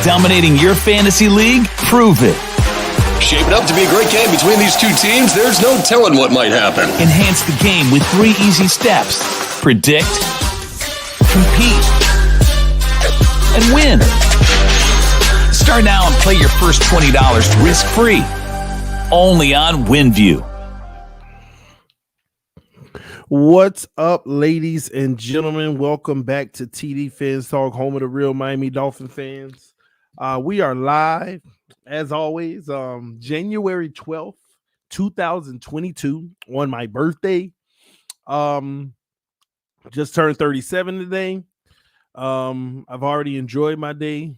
Dominating your fantasy league? Prove it. Shaping up to be a great game between these two teams. There's no telling what might happen. Enhance the game with 3 easy steps. Predict, compete, and win. Start now and play your first $20 risk-free. Only on WINVIEW. What's up, ladies and gentlemen? Welcome back to TDPHINSTALK, home of the real Miami Dolphin fans. We are live, as always, January 12th, 2022, on my birthday. Just turned 37 today. I've already enjoyed my day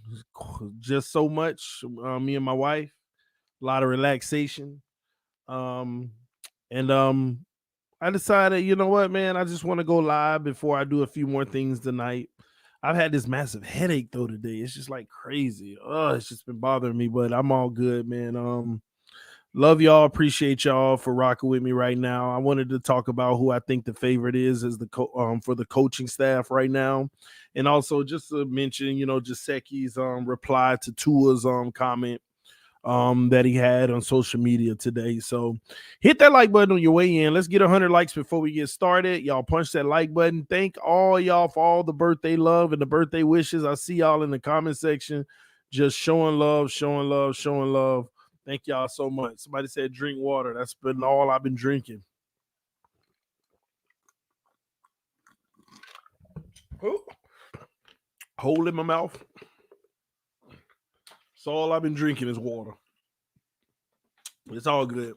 just so much. Me and my wife, a lot of relaxation. I decided, you know what, man, I just want to go live before I do a few more things tonight. I've had this massive headache though today. It's just like crazy. It's just been bothering me, but I'm all good, man. Love y'all. Appreciate y'all for rocking with me right now. I wanted to talk about who I think the favorite is as the for the coaching staff right now. And also just to mention, Gesicki's reply to Tua's comment that he had on social media today. So hit that like button on your way in. Let's get 100 likes before we get started. Y'all punch that like button. Thank all y'all for all the birthday love and the birthday wishes. I see y'all in the comment section just showing love. Thank y'all so much. Somebody said drink water. That's been all I've been drinking. Oh. Hole in my mouth. So all I've been drinking is water. It's all good.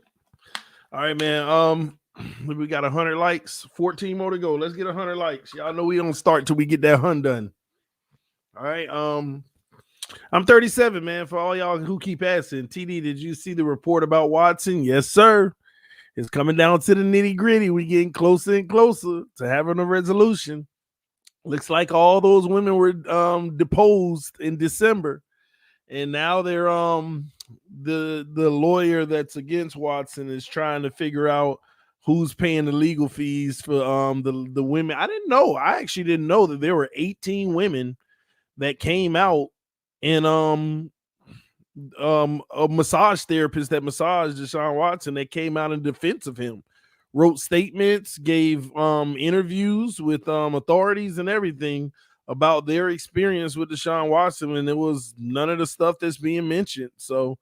All right, man. We got 100 likes, 14 more to go. Let's get 100 likes. Y'all know we don't start till we get that 100 done. All right. I'm 37, man. For all y'all who keep asking, TD, did you see the report about Watson? Yes, sir. It's coming down to the nitty gritty. We getting closer and closer to having a resolution. Looks like all those women were deposed in December. And now they're the lawyer that's against Watson is trying to figure out who's paying the legal fees for the women. I didn't know. I actually didn't know that there were 18 women that came out and a massage therapist that massaged Deshaun Watson that came out in defense of him, wrote statements, gave interviews with authorities and everything about their experience with Deshaun Watson, and it was none of the stuff that's being mentioned. So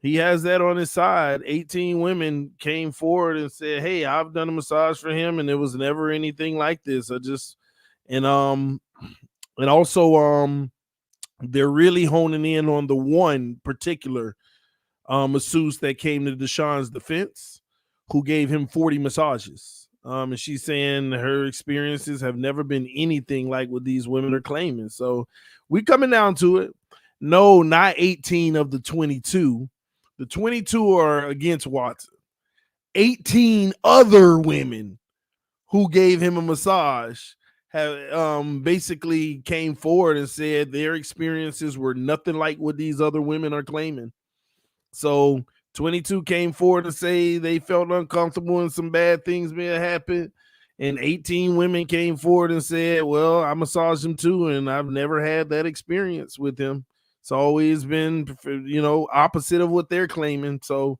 he has that on his side. 18 women came forward and said, hey, I've done a massage for him, and it was never anything like this. And also they're really honing in on the one particular masseuse that came to Deshaun's defense, who gave him 40 massages. And she's saying her experiences have never been anything like what these women are claiming. So we coming down to it. No, not 18 of the 22. The 22 are against Watson. 18 other women who gave him a massage have basically came forward and said their experiences were nothing like what these other women are claiming. So 22 came forward to say they felt uncomfortable and some bad things may have happened. And 18 women came forward and said, well, I massaged him too, and I've never had that experience with him. It's always been, opposite of what they're claiming. So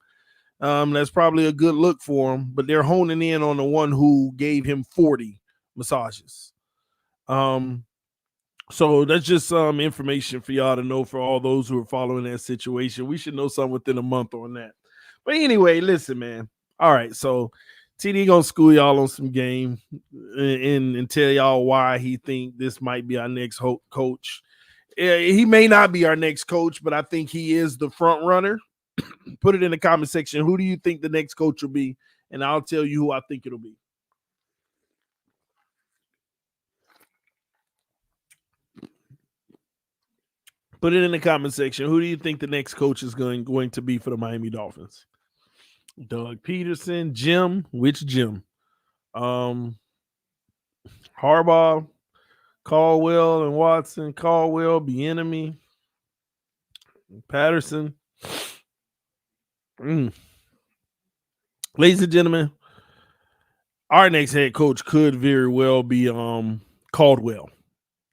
that's probably a good look for them. But they're honing in on the one who gave him 40 massages. So that's just some information for y'all to know for all those who are following that situation. We should know something within a month on that. But anyway, listen, man. All right, so TD gonna school y'all on some game and tell y'all why he think this might be our next coach. He may not be our next coach, but I think he is the front runner. Put it in the comment section. Who do you think the next coach will be? And I'll tell you who I think it'll be. Put it in the comment section. Who do you think the next coach is going to be for the Miami Dolphins? Doug Peterson, Jim. Which Jim? Harbaugh, Caldwell, and Watson. Caldwell, Bieniemy, Patterson. Ladies and gentlemen, our next head coach could very well be Caldwell.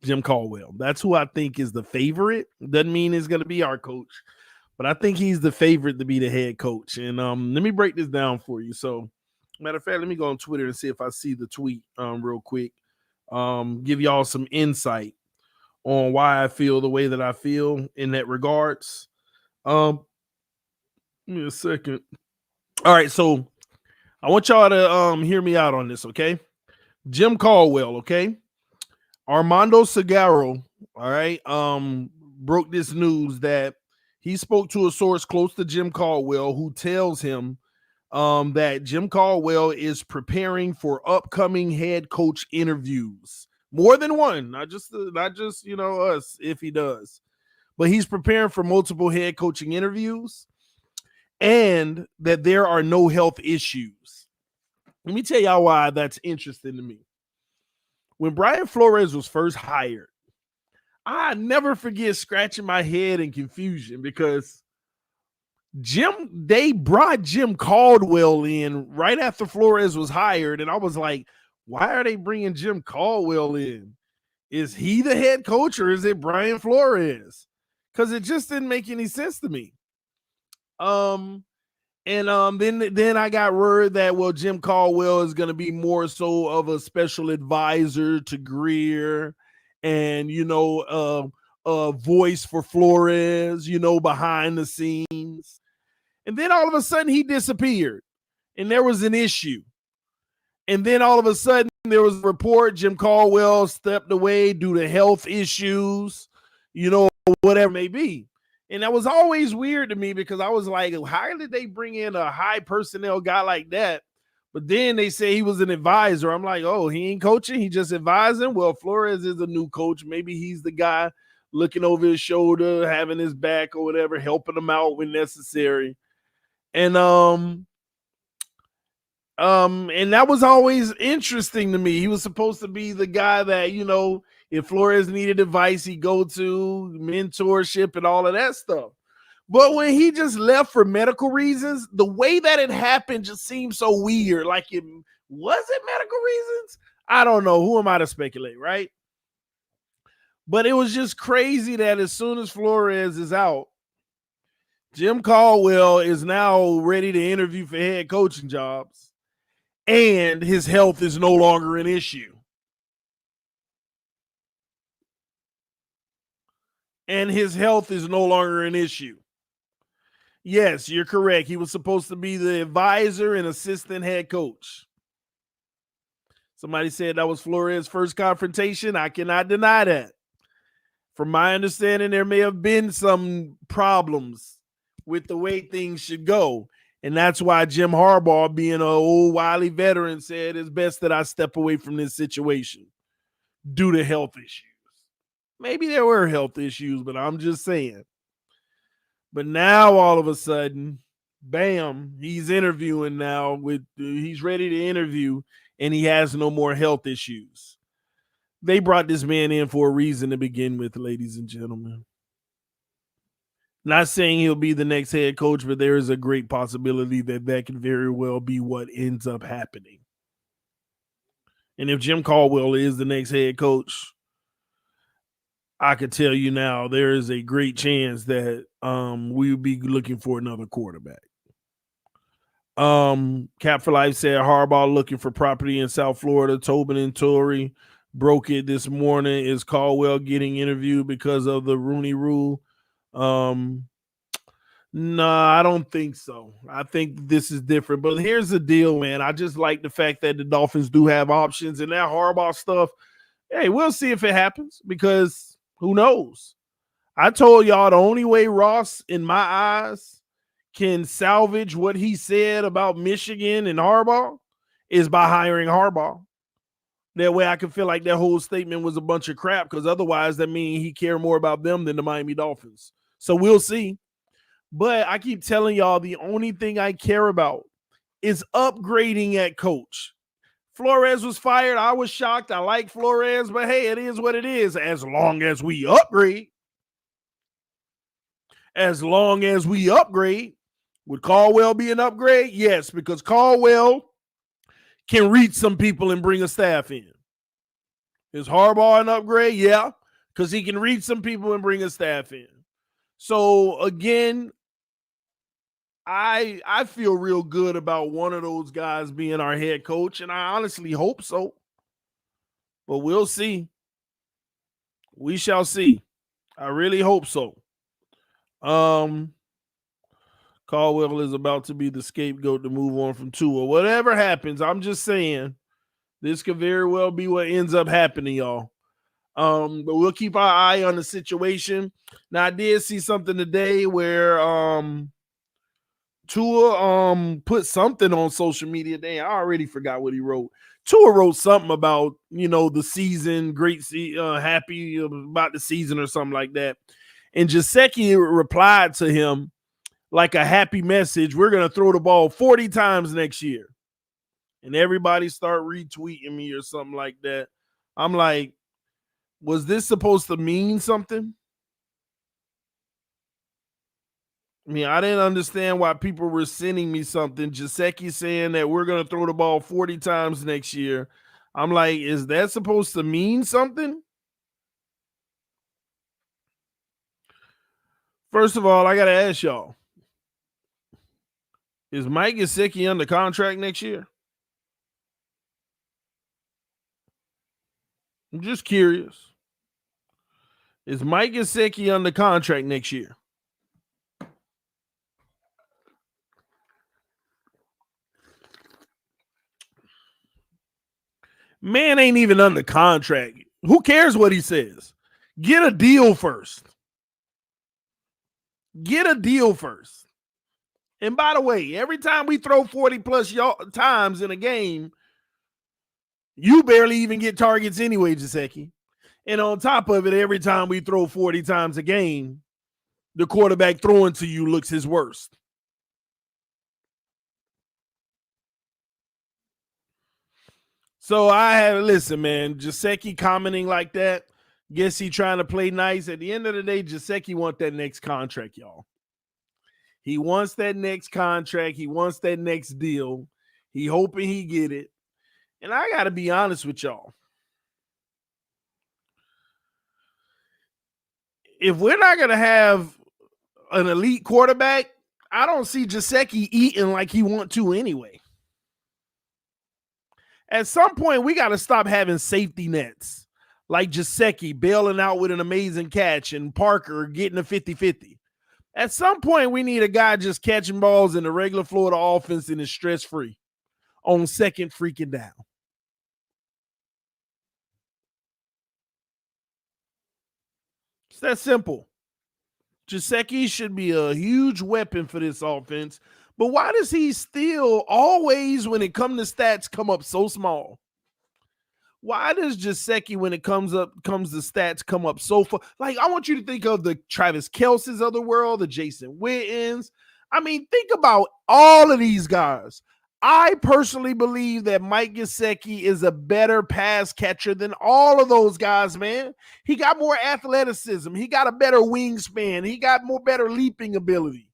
Jim Caldwell. That's who I think is the favorite. Doesn't mean it's going to be our coach, but I think he's the favorite to be the head coach. And let me break this down for you. So, matter of fact, let me go on Twitter and see if I see the tweet real quick. Give y'all some insight on why I feel the way that I feel in that regards. Give me a second. All right, so I want y'all to hear me out on this, okay? Jim Caldwell, okay? Armando Sagaro, all right, broke this news that he spoke to a source close to Jim Caldwell who tells him that Jim Caldwell is preparing for upcoming head coach interviews. More than one, not just us if he does. But he's preparing for multiple head coaching interviews and that there are no health issues. Let me tell y'all why that's interesting to me. When Brian Flores was first hired, I never forget scratching my head in confusion because they brought Jim Caldwell in right after Flores was hired, and I was like, why are they bringing Jim Caldwell in? Is he the head coach or is it Brian Flores? Because it just didn't make any sense to me. Then I got word that, well, Jim Caldwell is going to be more so of a special advisor to Greer and, a voice for Flores, behind the scenes. And then all of a sudden he disappeared and there was an issue. And then all of a sudden there was a report Jim Caldwell stepped away due to health issues, whatever it may be. And that was always weird to me because I was like, how did they bring in a high personnel guy like that? But then they say he was an advisor. I'm like, oh, he ain't coaching. He just advising. Well, Flores is a new coach. Maybe he's the guy looking over his shoulder, having his back or whatever, helping him out when necessary. And that was always interesting to me. He was supposed to be the guy that, if Flores needed advice, he'd go to mentorship and all of that stuff. But when he just left for medical reasons, the way that it happened just seemed so weird. Like, it wasn't medical reasons? I don't know. Who am I to speculate, right? But it was just crazy that as soon as Flores is out, Jim Caldwell is now ready to interview for head coaching jobs, and his health is no longer an issue. Yes, you're correct. He was supposed to be the advisor and assistant head coach. Somebody said that was Flores' first confrontation. I cannot deny that. From my understanding, there may have been some problems with the way things should go. And that's why Jim Harbaugh, being an old wily veteran, said it's best that I step away from this situation due to health issues. Maybe there were health issues, but I'm just saying. But now all of a sudden, bam, he's interviewing now. He's ready to interview, and he has no more health issues. They brought this man in for a reason to begin with, ladies and gentlemen. Not saying he'll be the next head coach, but there is a great possibility that can very well be what ends up happening. And if Jim Caldwell is the next head coach, I could tell you now there is a great chance that we will be looking for another quarterback. Cap for Life said Harbaugh looking for property in South Florida. Tobin and Torrey broke it this morning. Is Caldwell getting interviewed because of the Rooney Rule? No, I don't think so. I think this is different. But here's the deal, man. I just like the fact that the Dolphins do have options, and that Harbaugh stuff, hey, we'll see if it happens because who knows? I told y'all the only way Ross, in my eyes, can salvage what he said about Michigan and Harbaugh is by hiring Harbaugh. That way I can feel like that whole statement was a bunch of crap, because otherwise that means he cared more about them than the Miami Dolphins. So we'll see. But I keep telling y'all the only thing I care about is upgrading at coach. Flores was fired. I was shocked. I like Flores, but hey, it is what it is. As long as we upgrade. Would Caldwell be an upgrade? Yes, because Caldwell can reach some people and bring a staff in. Is Harbaugh an upgrade? Yeah. because he can reach some people and bring a staff in. So again, I feel real good about one of those guys being our head coach, and I honestly hope so. But we'll see. We shall see. I really hope so. Caldwell is about to be the scapegoat to move on from Tua. Whatever happens, I'm just saying this could very well be what ends up happening, y'all. But we'll keep our eye on the situation. Now, I did see something today where Tua put something on social media. Dang, I already forgot what he wrote. Tua wrote something about, the season, happy about the season or something like that. And Gesicki replied to him like a happy message. We're going to throw the ball 40 times next year. And everybody start retweeting me or something like that. I'm like, was this supposed to mean something? I mean, I didn't understand why people were sending me something. Gesicki saying that we're going to throw the ball 40 times next year. I'm like, is that supposed to mean something? First of all, I got to ask y'all, is Mike Gesicki under contract next year? I'm just curious. Is Mike Gesicki under contract next year? Man ain't even under contract. Who cares what he says? Get a deal first. Get a deal first. And by the way, every time we throw 40 plus times in a game, you barely even get targets anyway, Gesicki. And on top of it, every time we throw 40 times a game, the quarterback throwing to you looks his worst. So listen, man, Gesicki commenting like that, guess he trying to play nice. At the end of the day, Gesicki want that next contract, y'all. He wants that next contract. He wants that next deal. He hoping he get it. And I got to be honest with y'all. If we're not going to have an elite quarterback, I don't see Gesicki eating like he want to anyway. At some point, we got to stop having safety nets like Gesicki bailing out with an amazing catch and Parker getting a 50-50. At some point, we need a guy just catching balls in the regular flow of the offense and is stress-free on second freaking down. It's that simple. Gesicki should be a huge weapon for this offense. But why does he still always, when it comes to stats, come up so small? Why does Gesicki, when it comes to stats, come up so far? Like, I want you to think of the Travis Kelce's of the world, the Jason Wittens. I mean, think about all of these guys. I personally believe that Mike Gesicki is a better pass catcher than all of those guys, man. He got more athleticism. He got a better wingspan. He got better leaping ability.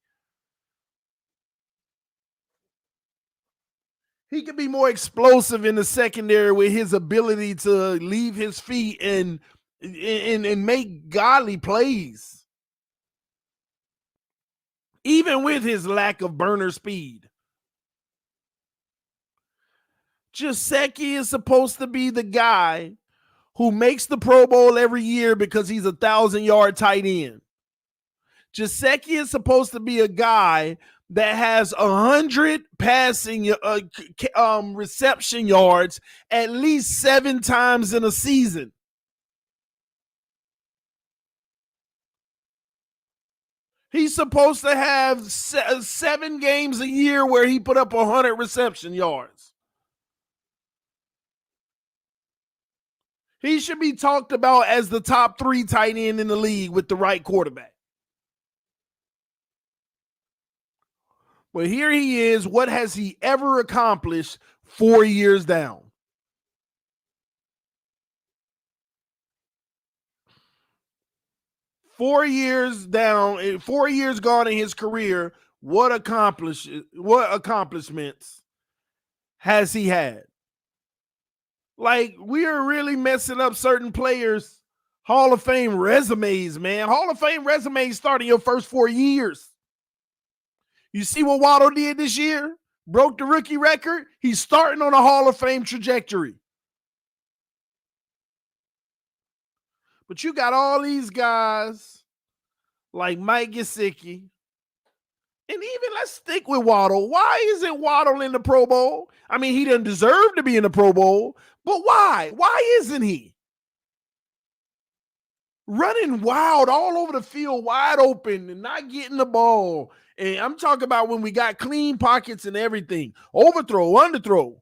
He could be more explosive in the secondary with his ability to leave his feet and make godly plays. Even with his lack of burner speed. Gesicki is supposed to be the guy who makes the Pro Bowl every year because he's a 1,000-yard tight end. Gesicki is supposed to be a guy that has 100 passing reception yards at least 7 times in a season. He's supposed to have 7 games a year where he put up 100 reception yards. He should be talked about as the top 3 tight end in the league with the right quarterback. But here he is. What has he ever accomplished 4 years down? Four years down, 4 years gone in his career. What accomplishments has he had? Like, we are really messing up certain players' Hall of Fame resumes, man. Hall of Fame resumes start in your first 4 years. You see what Waddle did this year? Broke the rookie record. He's starting on a Hall of Fame trajectory. But you got all these guys like Mike Gesicki. And even let's stick with Waddle. Why isn't Waddle in the Pro Bowl? I mean, he doesn't deserve to be in the Pro Bowl, but why? Why isn't he? Running wild all over the field, wide open, and not getting the ball. And I'm talking about when we got clean pockets and everything. Overthrow, underthrow.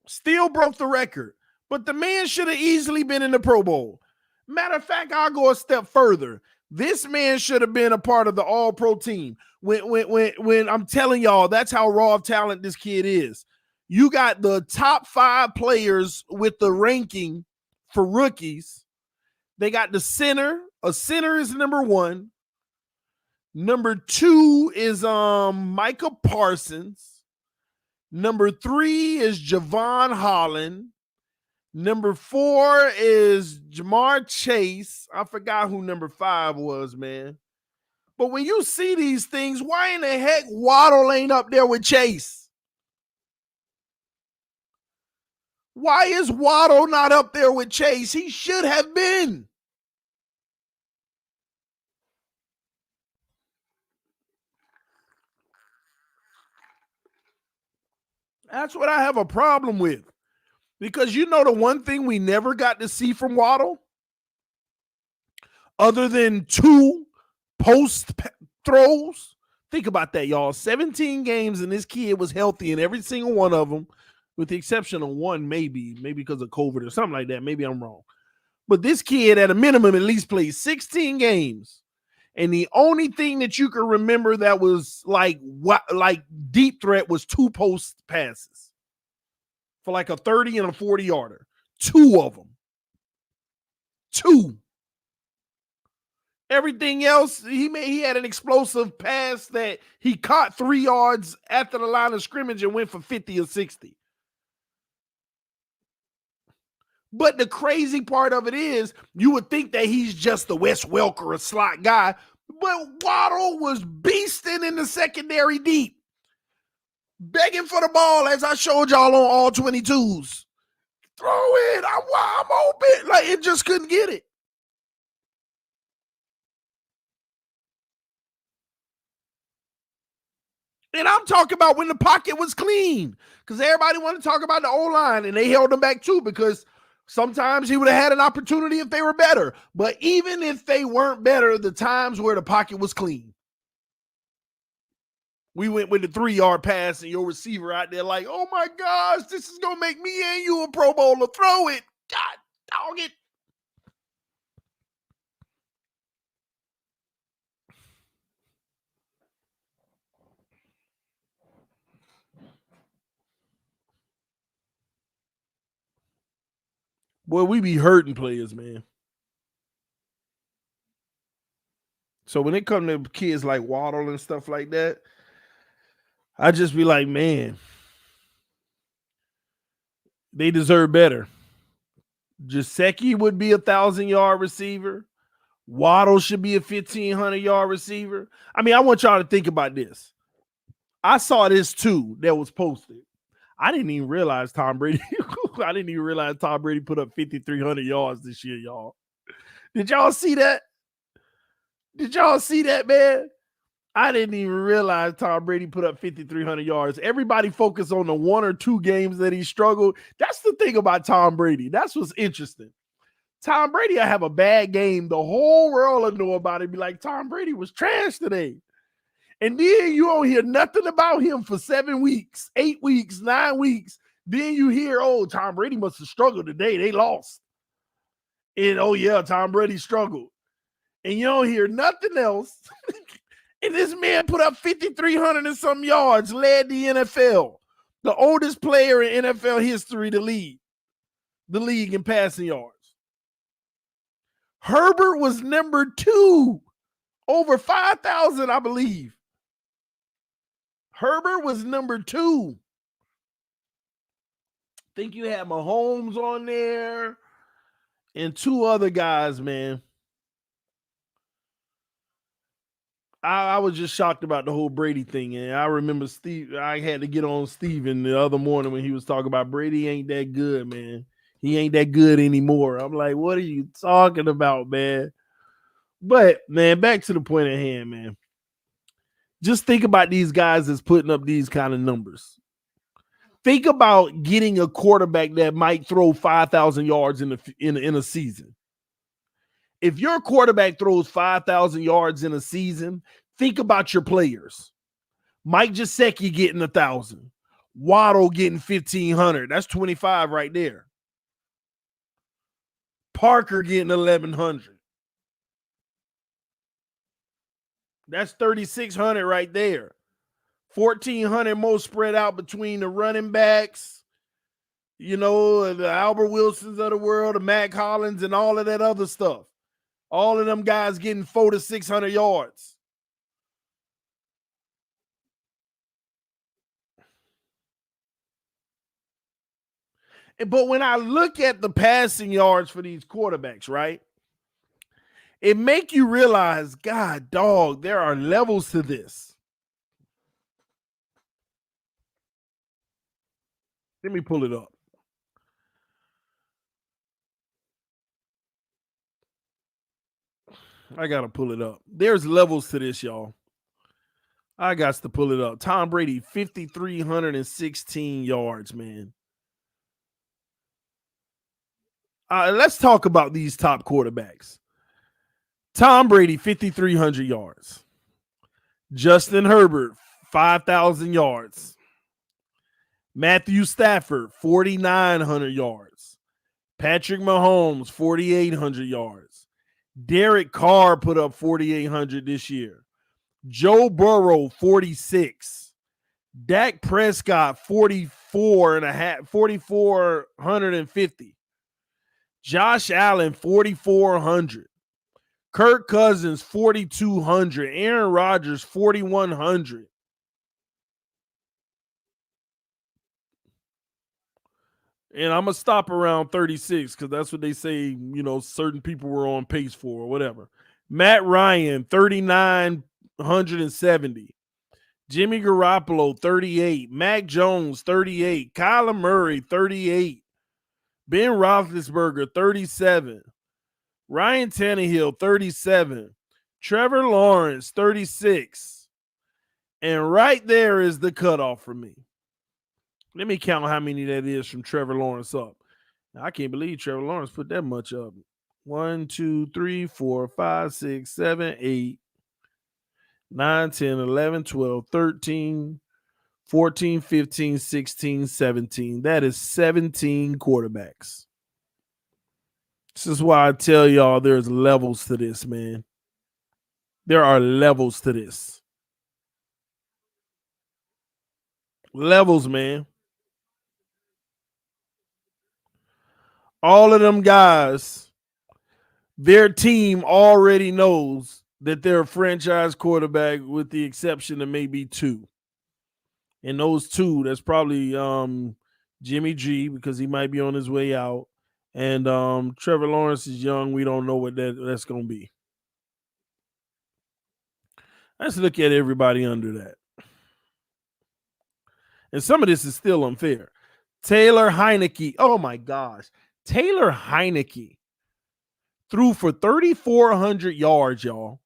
Still broke the record. But the man should have easily been in the Pro Bowl. Matter of fact, I'll go a step further. This man should have been a part of the All-Pro team. When I'm telling y'all, that's how raw of talent this kid is. You got the top 5 players with the ranking for rookies. They got the center. A center is number 1. Number 2 is Micah Parsons. Number 3 is Javon Holland. Number 4 is Jamar Chase. I forgot who number 5 was, man. But when you see these things, why in the heck Waddle ain't up there with Chase? Why is Waddle not up there with Chase? He should have been. That's what I have a problem with. Because you know the one thing we never got to see from Waddle, other than 2 post throws. Think about that, y'all. 17 games and this kid was healthy in every single one of them, with the exception of 1, maybe because of COVID or something like that. Maybe I'm wrong. But this kid at a minimum at least played 16 games. And the only thing that you can remember that was like deep threat was 2 post passes for like a 30 and a 40-yarder. 2 of them. 2. Everything else, he had an explosive pass that he caught 3 yards after the line of scrimmage and went for 50 or 60. But the crazy part of it is, you would think that he's just the Wes Welker, a slot guy, but Waddle was beasting in the secondary deep, begging for the ball, as I showed y'all on all 22s. Throw it, I'm open. Like, it just couldn't get it. And I'm talking about when the pocket was clean, because everybody wanted to talk about the O-line, and they held them back too, because sometimes he would have had an opportunity if they were better. But even if they weren't better, the times where the pocket was clean, we went with the 3-yard pass and your receiver out there like, oh my gosh, this is going to make me and you a Pro Bowler. Throw it. God dog it. Boy, we be hurting players, man. So when it comes to kids like Waddle and stuff like that, I just be like, man, they deserve better. Gesicki would be a 1,000-yard receiver. Waddle should be a 1,500-yard receiver. I mean, I want y'all to think about this. I saw this too that was posted. I didn't even realize Tom Brady. I didn't even realize Tom Brady put up 5,300 yards this year, y'all. Did y'all see that? Did y'all see that, man? I didn't even realize Tom Brady put up 5,300 yards. Everybody focused on the 1 or 2 games that he struggled. That's the thing about Tom Brady. That's what's interesting. Tom Brady will have a bad game. The whole world will know about it. Be like, Tom Brady was trash today. And then you don't hear nothing about him for 7 weeks, 8 weeks, 9 weeks. Then you hear, oh, Tom Brady must have struggled today. They lost. And, oh, yeah, Tom Brady struggled. And you don't hear nothing else. And this man put up 5,300 and some yards, led the NFL. The oldest player in NFL history to lead the league in passing yards. Herbert was number 2, over 5,000, I believe. Herbert was number 2. I think you had Mahomes on there. And two other guys, man. I was just shocked about the whole Brady thing. And I remember I had to get on Steven the other morning when he was talking about Brady ain't that good, man. He ain't that good anymore. I'm like, what are you talking about, man? But, man, back to the point at hand, man. Just think about these guys that's putting up these kind of numbers. Think about getting a quarterback that might throw 5,000 yards in a season. If your quarterback throws 5,000 yards in a season, think about your players. Mike Gesicki getting 1,000. Waddle getting 1,500. That's 25 right there. Parker getting 1,100. That's 3,600 right there. 1,400 more spread out between the running backs, you know, the Albert Wilsons of the world, the Matt Collins, and all of that other stuff. All of them guys getting 400 to 600 yards. But when I look at the passing yards for these quarterbacks, right, it make you realize, God, dog, there are levels to this. Let me pull it up. I got to pull it up. There's levels to this, y'all. I got to pull it up. Tom Brady, 5,316 yards, man. Let's talk about these top quarterbacks. Tom Brady, 5,300 yards. Justin Herbert, 5,000 yards. Matthew Stafford, 4,900 yards. Patrick Mahomes, 4,800 yards. Derek Carr put up 4,800 this year. Joe Burrow, 46. Dak Prescott, 4,450. Josh Allen, 4,400. Kirk Cousins, 4,200. Aaron Rodgers, 4,100. And I'm going to stop around 36 because that's what they say, you know, certain people were on pace for or whatever. Matt Ryan, 3,970. Jimmy Garoppolo, 38. Mac Jones, 38. Kyler Murray, 38. Ben Roethlisberger, 37. Ryan Tannehill, 37. Trevor Lawrence, 36. And right there is the cutoff for me. Let me count how many that is from Trevor Lawrence up. Now, I can't believe Trevor Lawrence put that much up. 1, 2, 3, 4, 5, 6, 7, 8, 9, 10, 11, 12, 13, 14, 15, 16, 17. That is 17 quarterbacks. This is why I tell y'all there's levels to this, man. There are levels to this. Levels, man. All of them guys, their team already knows that they're a franchise quarterback with the exception of maybe two. And those two, that's probably Jimmy G because he might be on his way out. And Trevor Lawrence is young. We don't know what that's going to be. Let's look at everybody under that. And some of this is still unfair. Taylor Heineke. Oh, my gosh. Taylor Heineke threw for 3,400 yards, y'all.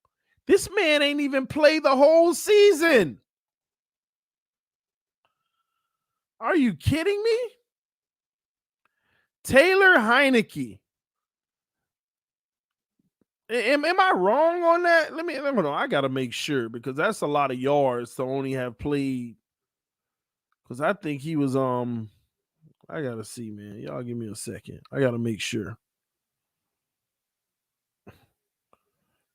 This man ain't even played the whole season. Are you kidding me? Taylor Heineke. Am I wrong on that? Let me know. I got to make sure because that's a lot of yards to only have played. Because I think he was I gotta see, man. Y'all give me a second. I gotta make sure.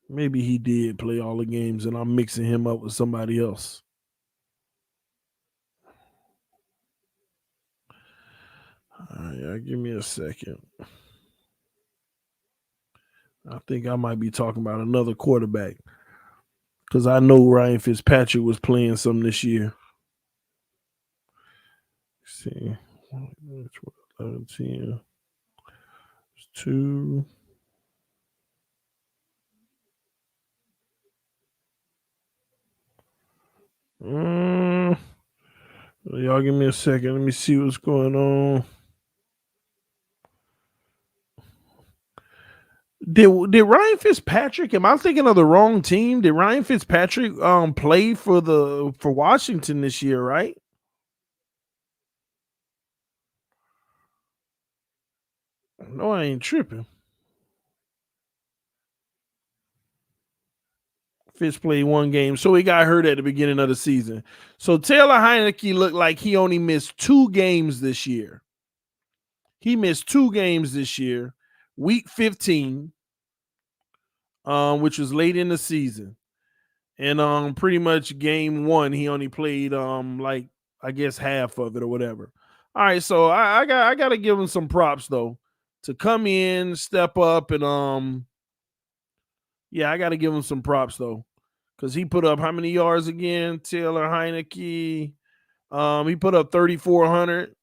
Maybe he did play all the games and I'm mixing him up with somebody else. All right, give me a second. I think I might be talking about another quarterback because I know Ryan Fitzpatrick was playing some this year. Let's see. 11, 10, 2. Y'all give me a second. Let me see what's going on. Did Ryan Fitzpatrick? Am I thinking of the wrong team? Did Ryan Fitzpatrick play for Washington this year? Right? No, I ain't tripping. Fitz played 1 game, so he got hurt at the beginning of the season. So Taylor Heineke looked like he only missed 2 games this year. He missed 2 games this year. Week 15, which was late in the season, and pretty much game 1 he only played like I guess half of it or whatever. All right, so I got to give him some props though to come in, step up, and yeah, I got to give him some props though, because he put up how many yards again? Taylor Heineke, he put up 3,400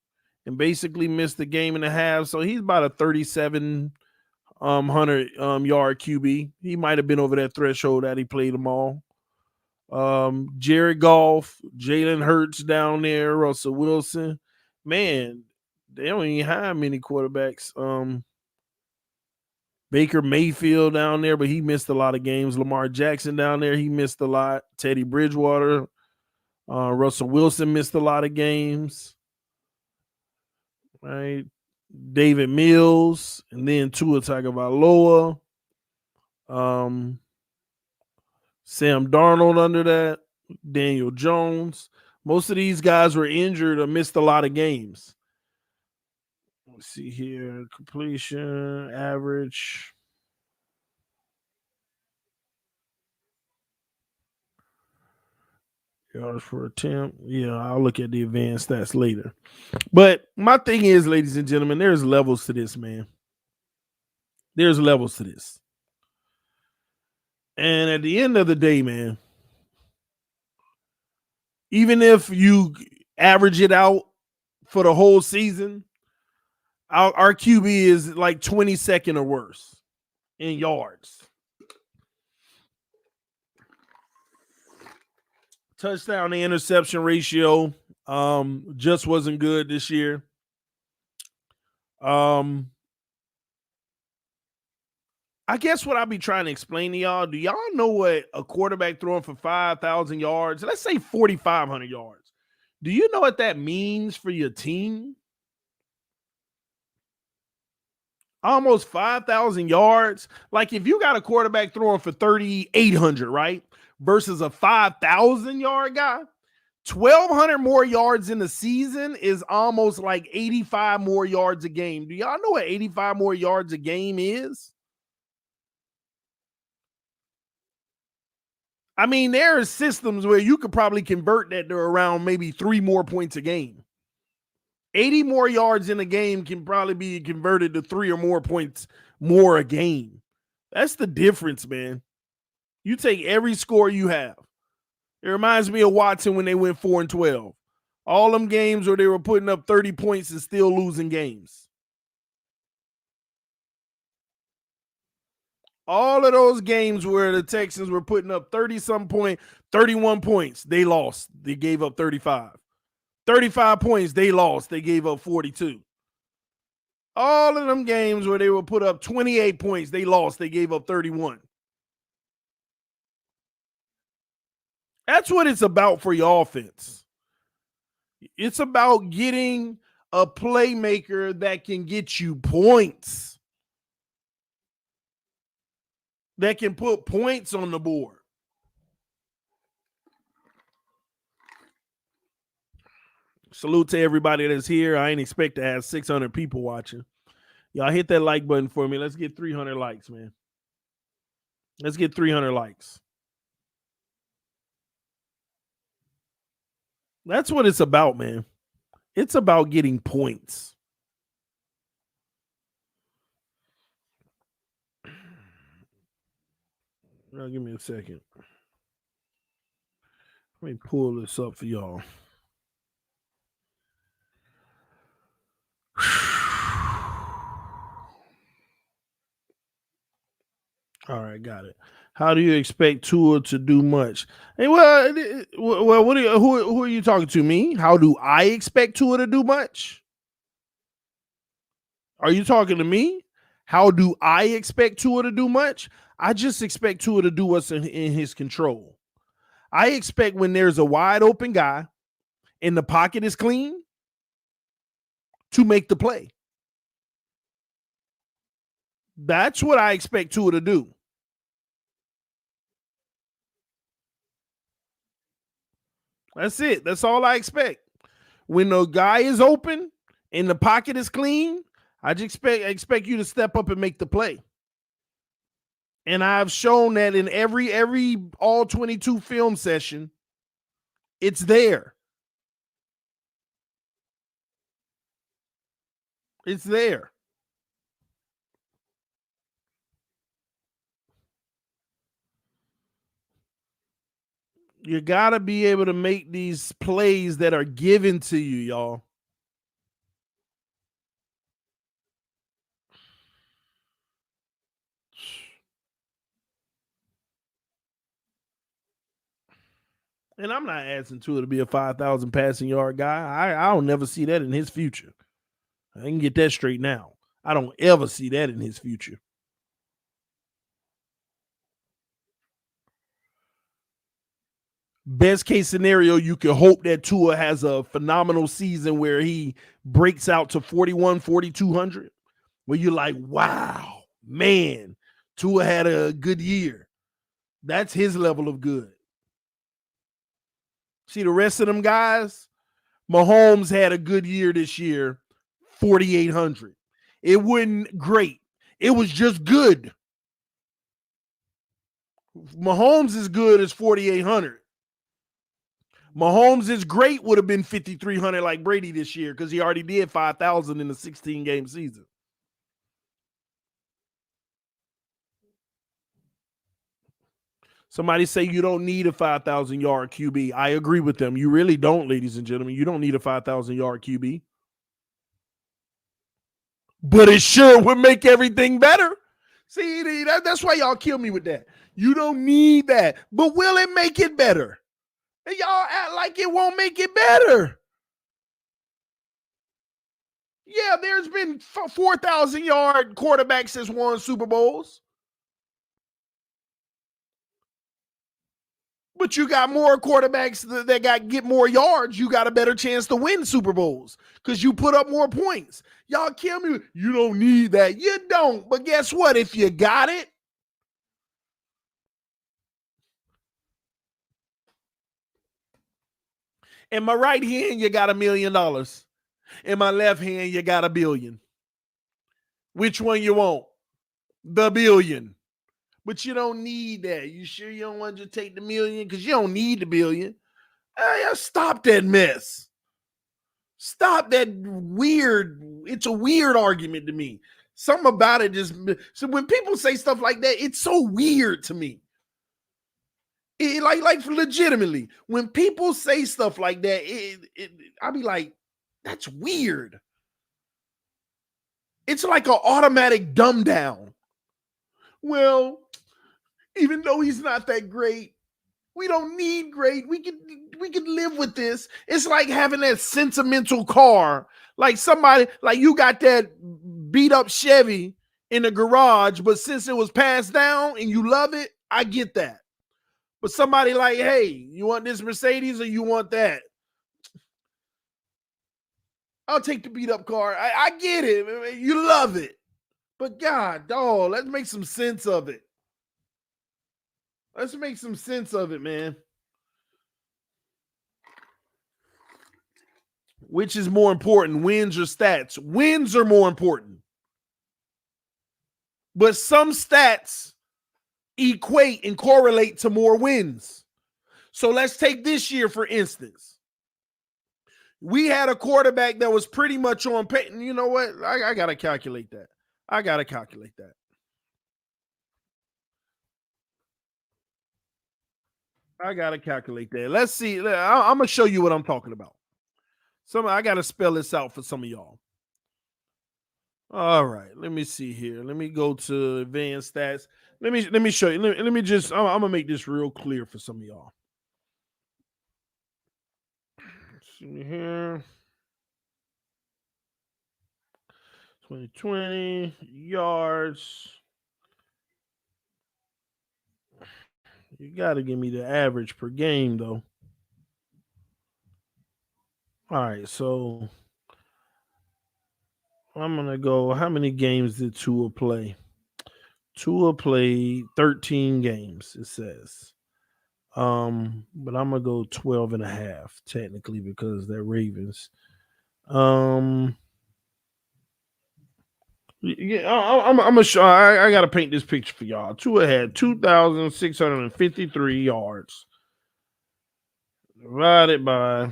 and basically missed the game and a half. So he's about a 3,700 yard QB. He might have been over that threshold that he played them all. Jared Goff, Jalen Hurts down there, Russell Wilson. Man, they don't even have many quarterbacks. Baker Mayfield down there, but he missed a lot of games. Lamar Jackson down there, he missed a lot. Teddy Bridgewater, Russell Wilson missed a lot of games. Right, David Mills, and then Tua Tagovailoa. Sam Darnold under that, Daniel Jones. Most of these guys were injured or missed a lot of games. Let's see here. Completion, average. Yards per attempt. Yeah, I'll look at the advanced stats later. But my thing is, ladies and gentlemen, there's levels to this, man. There's levels to this. And at the end of the day, man, even if you average it out for the whole season, our QB is like 22nd or worse in yards. Touchdown to interception ratio just wasn't good this year. I guess what I'll be trying to explain to y'all, do y'all know what a quarterback throwing for 5,000 yards, let's say 4,500 yards, do you know what that means for your team? Almost 5,000 yards. Like if you got a quarterback throwing for 3,800, right, versus a 5,000 yard guy, 1,200 more yards in the season is almost like 85 more yards a game. Do y'all know what 85 more yards a game is? I mean, there are systems where you could probably convert that to around maybe 3 more points a game. 80 more yards in a game can probably be converted to 3 or more points more a game. That's the difference, man. You take every score you have. It reminds me of Watson when they went 4-12. All them games where they were putting up 30 points and still losing games. All of those games where the Texans were putting up 30-some point, 31 points, they lost. They gave up 35. 35 points, they lost. They gave up 42. All of them games where they would put up 28 points, they lost. They gave up 31. That's what it's about for your offense. It's about getting a playmaker that can get you points, that can put points on the board. Salute to everybody that's here. I ain't expect to have 600 people watching. Y'all hit that like button for me. Let's get 300 likes, man. Let's get 300 likes. That's what it's about, man. It's about getting points. Now, give me a second. Let me pull this up for y'all. All right, got it. How do you expect Tua to do much? Hey, well, what are you, who are you talking to? Me? How do I expect Tua to do much? Are you talking to me? How do I expect Tua to do much? I just expect Tua to do what's in his control. I expect when there's a wide open guy and the pocket is clean to make the play. That's what I expect Tua to do. That's it. That's all I expect. When the guy is open and the pocket is clean, I expect you to step up and make the play. And I've shown that in every all 22 film session, it's there. It's there. You got to be able to make these plays that are given to you, y'all. And I'm not asking Tua to be a 5,000 passing yard guy. I don't never see that in his future. I can get that straight now. I don't ever see that in his future. Best case scenario, you can hope that Tua has a phenomenal season where he breaks out to 41, 4,200, where you're like, wow, man, Tua had a good year. That's his level of good. See, the rest of them guys, Mahomes had a good year this year, 4,800. It wasn't great. It was just good. Mahomes is good as 4,800. Mahomes is great would have been 5,300 like Brady this year because he already did 5,000 in the 16-game season. Somebody say you don't need a 5,000-yard QB. I agree with them. You really don't, ladies and gentlemen. You don't need a 5,000-yard QB. But it sure would make everything better. See, that's why y'all kill me with that. You don't need that. But will it make it better? And y'all act like it won't make it better. Yeah, there's been 4,000-yard quarterbacks that's won Super Bowls. But you got more quarterbacks that get more yards. You got a better chance to win Super Bowls because you put up more points. Y'all kill me. You don't need that. You don't. But guess what? If you got it, in my right hand, you got $1 million. In my left hand, you got $1 billion. Which one you want? The billion. But you don't need that. You sure you don't want to take the million? Because you don't need the billion. Stop that mess. Stop that weird. It's a weird argument to me. Something about it just. So when people say stuff like that, it's so weird to me. Like legitimately, when people say stuff like that, I'll be like, that's weird. It's like an automatic dumb down. Well, even though he's not that great, we don't need great. We can live with this. It's like having that sentimental car. Like somebody, like you got that beat up Chevy in the garage, but since it was passed down and you love it, I get that. But somebody like, hey, you want this Mercedes or you want that? I'll take the beat up car. I get it. You love it. But God, dog, let's make some sense of it. Let's make some sense of it, man. Which is more important, wins or stats? Wins are more important. But some stats equate and correlate to more wins. So let's take this year, for instance. We had a quarterback that was pretty much on pace. You know what? I got to calculate that. I got to calculate that. Let's see. I'm going to show you what I'm talking about. I got to spell this out for some of y'all. All right, let me see here. Let me go to advanced stats. Let me show you. Let me just. I'm gonna make this real clear for some of y'all. See here. 2020 yards. You got to give me the average per game though. All right, so I'm gonna go. How many games did Tua play? Tua played 13 games, it says. But I'm gonna go 12 and a half, technically, because they're Ravens. Yeah, I'm gonna show. I gotta paint this picture for y'all. Tua had 2,653 yards divided by.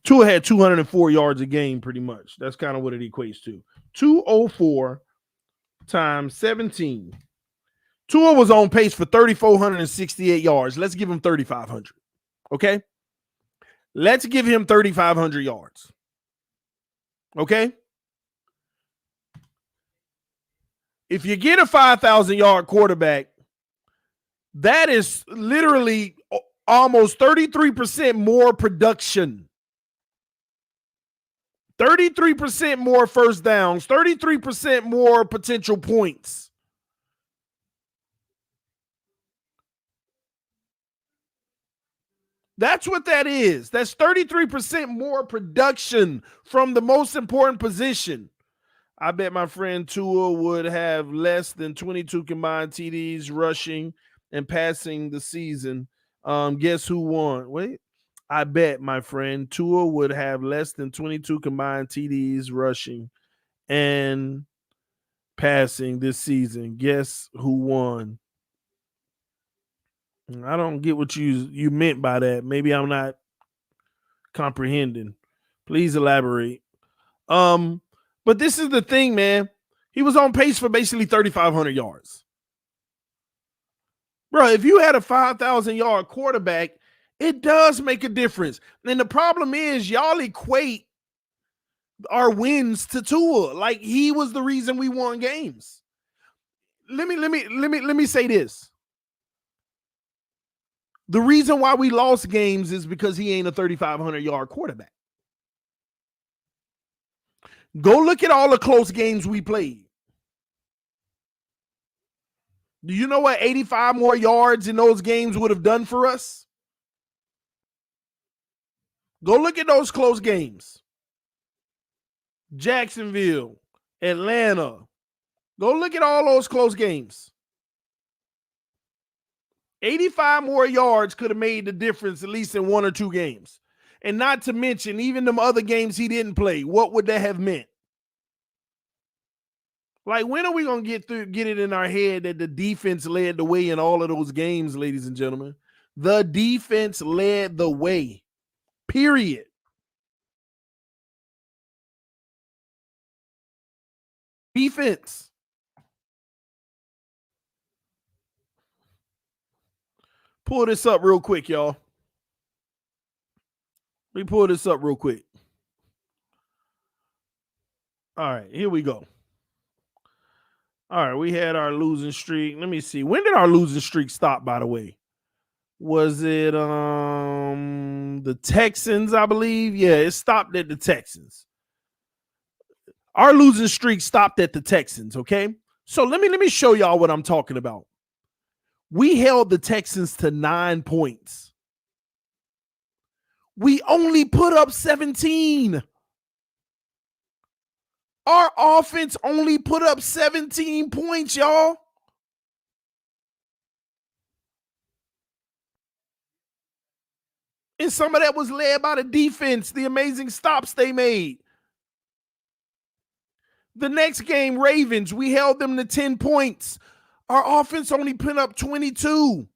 Tua had 204 yards a game, pretty much. That's kind of what it equates to. 204 times 17. Tua was on pace for 3,468 yards. Let's give him 3,500. Okay? Let's give him 3,500 yards. Okay? If you get a 5,000 yard quarterback, that is literally almost 33% more production. 33% more first downs, 33% more potential points. That's what that is. That's 33% more production from the most important position. I bet my friend Tua would have less than 22 combined TDs rushing and passing the season. Guess who won? Wait. I bet my friend Tua would have less than 22 combined TDs rushing and passing this season. Guess who won? I don't get what you meant by that. Maybe I'm not comprehending. Please elaborate. But this is the thing, man. He was on pace for basically 3,500 yards. Bro, if you had a 5,000 yard quarterback, it does make a difference. And the problem is y'all equate our wins to Tua. Like he was the reason we won games. Let me say this. The reason why we lost games is because he ain't a 3,500 yard quarterback. Go look at all the close games we played. Do you know what 85 more yards in those games would have done for us? Go look at those close games. Jacksonville, Atlanta. Go look at all those close games. 85 more yards could have made the difference at least in one or two games. And not to mention, even them other games he didn't play, what would that have meant? Like, when are we going to get it in our head that the defense led the way in all of those games, ladies and gentlemen? The defense led the way, period. Defense. Pull this up real quick, y'all. Let me pull this up real quick. All right, here we go. All right, we had our losing streak. Let me see. When did our losing streak stop, by the way? Was it the Texans, I believe? Yeah, it stopped at the Texans. Our losing streak stopped at the Texans, okay? So let me show y'all what I'm talking about. We held the Texans to 9 points. We only put up 17. Our offense only put up 17 points, y'all. And some of that was led by the defense, the amazing stops they made. The next game, Ravens, we held them to 10 points. Our offense only put up 22.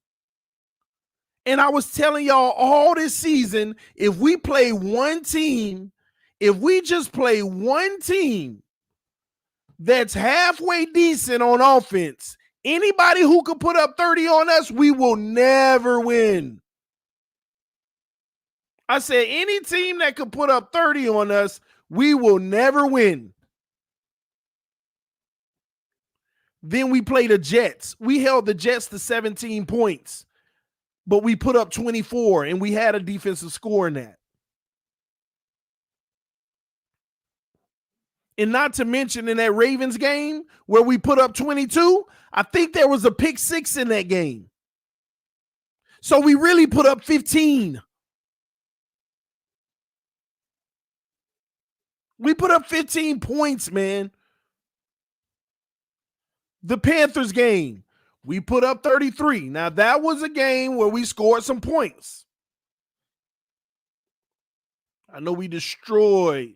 And I was telling y'all all this season, if we play one team, if we just play one team that's halfway decent on offense, anybody who could put up 30 on us, we will never win. I said any team that could put up 30 on us, We will never win. Then we play the Jets. We held the Jets to 17 points, but we put up 24, and we had a defensive score in that. And not to mention in that Ravens game where we put up 22, I think there was a pick 6 in that game. So we really put up 15. We put up 15 points, man. The Panthers game, we put up 33. Now, that was a game where we scored some points. I know we destroyed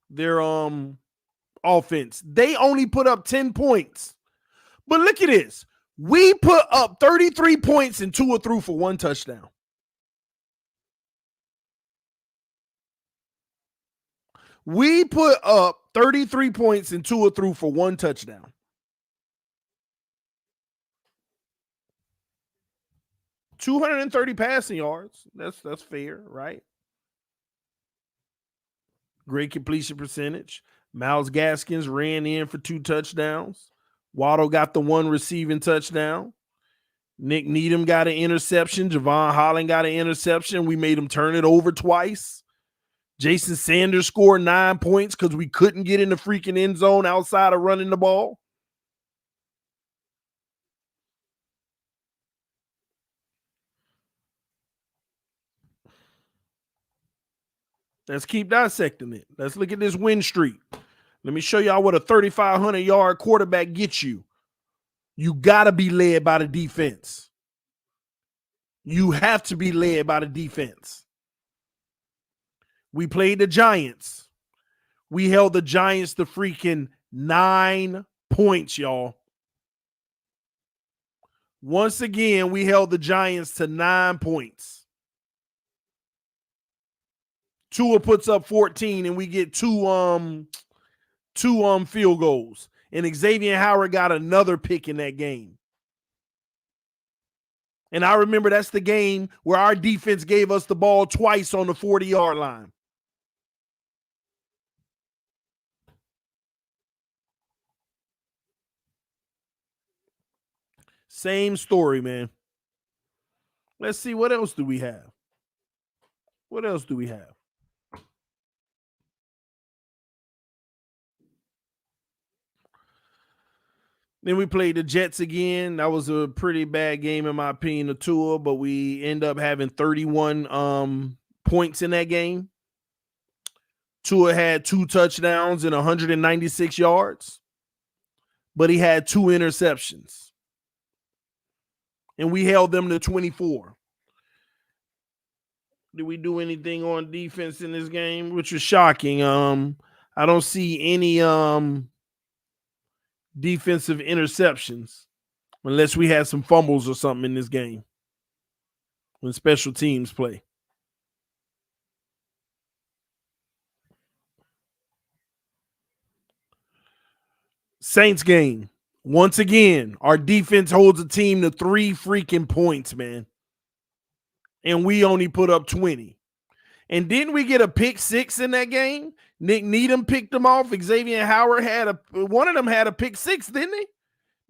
their offense. They only put up 10 points. But look at this. We put up 33 points and Tua threw for 1 touchdown. We put up 33 points and Tua threw for 1 touchdown. $230 passing yards. That's fair, right? Great completion percentage. Myles Gaskins ran in for 2 touchdowns. Waddle got the 1 receiving touchdown. Nick Needham got an interception. Javon Holland got an interception. We made him turn it over twice. Jason Sanders scored 9 points because we couldn't get in the freaking end zone outside of running the ball. Let's keep dissecting it. Let's look at this win streak. Let me show y'all what a 3,500-yard quarterback gets you. You got to be led by the defense. You have to be led by the defense. We played the Giants. We held the Giants to freaking 9 points, y'all. Once again, we held the Giants to 9 points. Tua puts up 14, and we get two field goals. And Xavier Howard got another pick in that game. And I remember that's the game where our defense gave us the ball twice on the 40-yard line. Same story, man. Let's see, what else do we have? What else do we have? Then we played the Jets again. That was a pretty bad game, in my opinion, of Tua, but we end up having 31 points in that game. Tua had 2 touchdowns and 196 yards, but he had 2 interceptions. And we held them to 24. Did we do anything on defense in this game? Which was shocking. I don't see any defensive interceptions unless we had some fumbles or something in this game when special teams play. Saints game. Once again, our defense holds a team to 3 freaking points, man. And we only put up 20. And didn't we get a pick 6 in that game? Nick Needham picked them off. Xavier Howard had one of them had a pick 6, didn't he?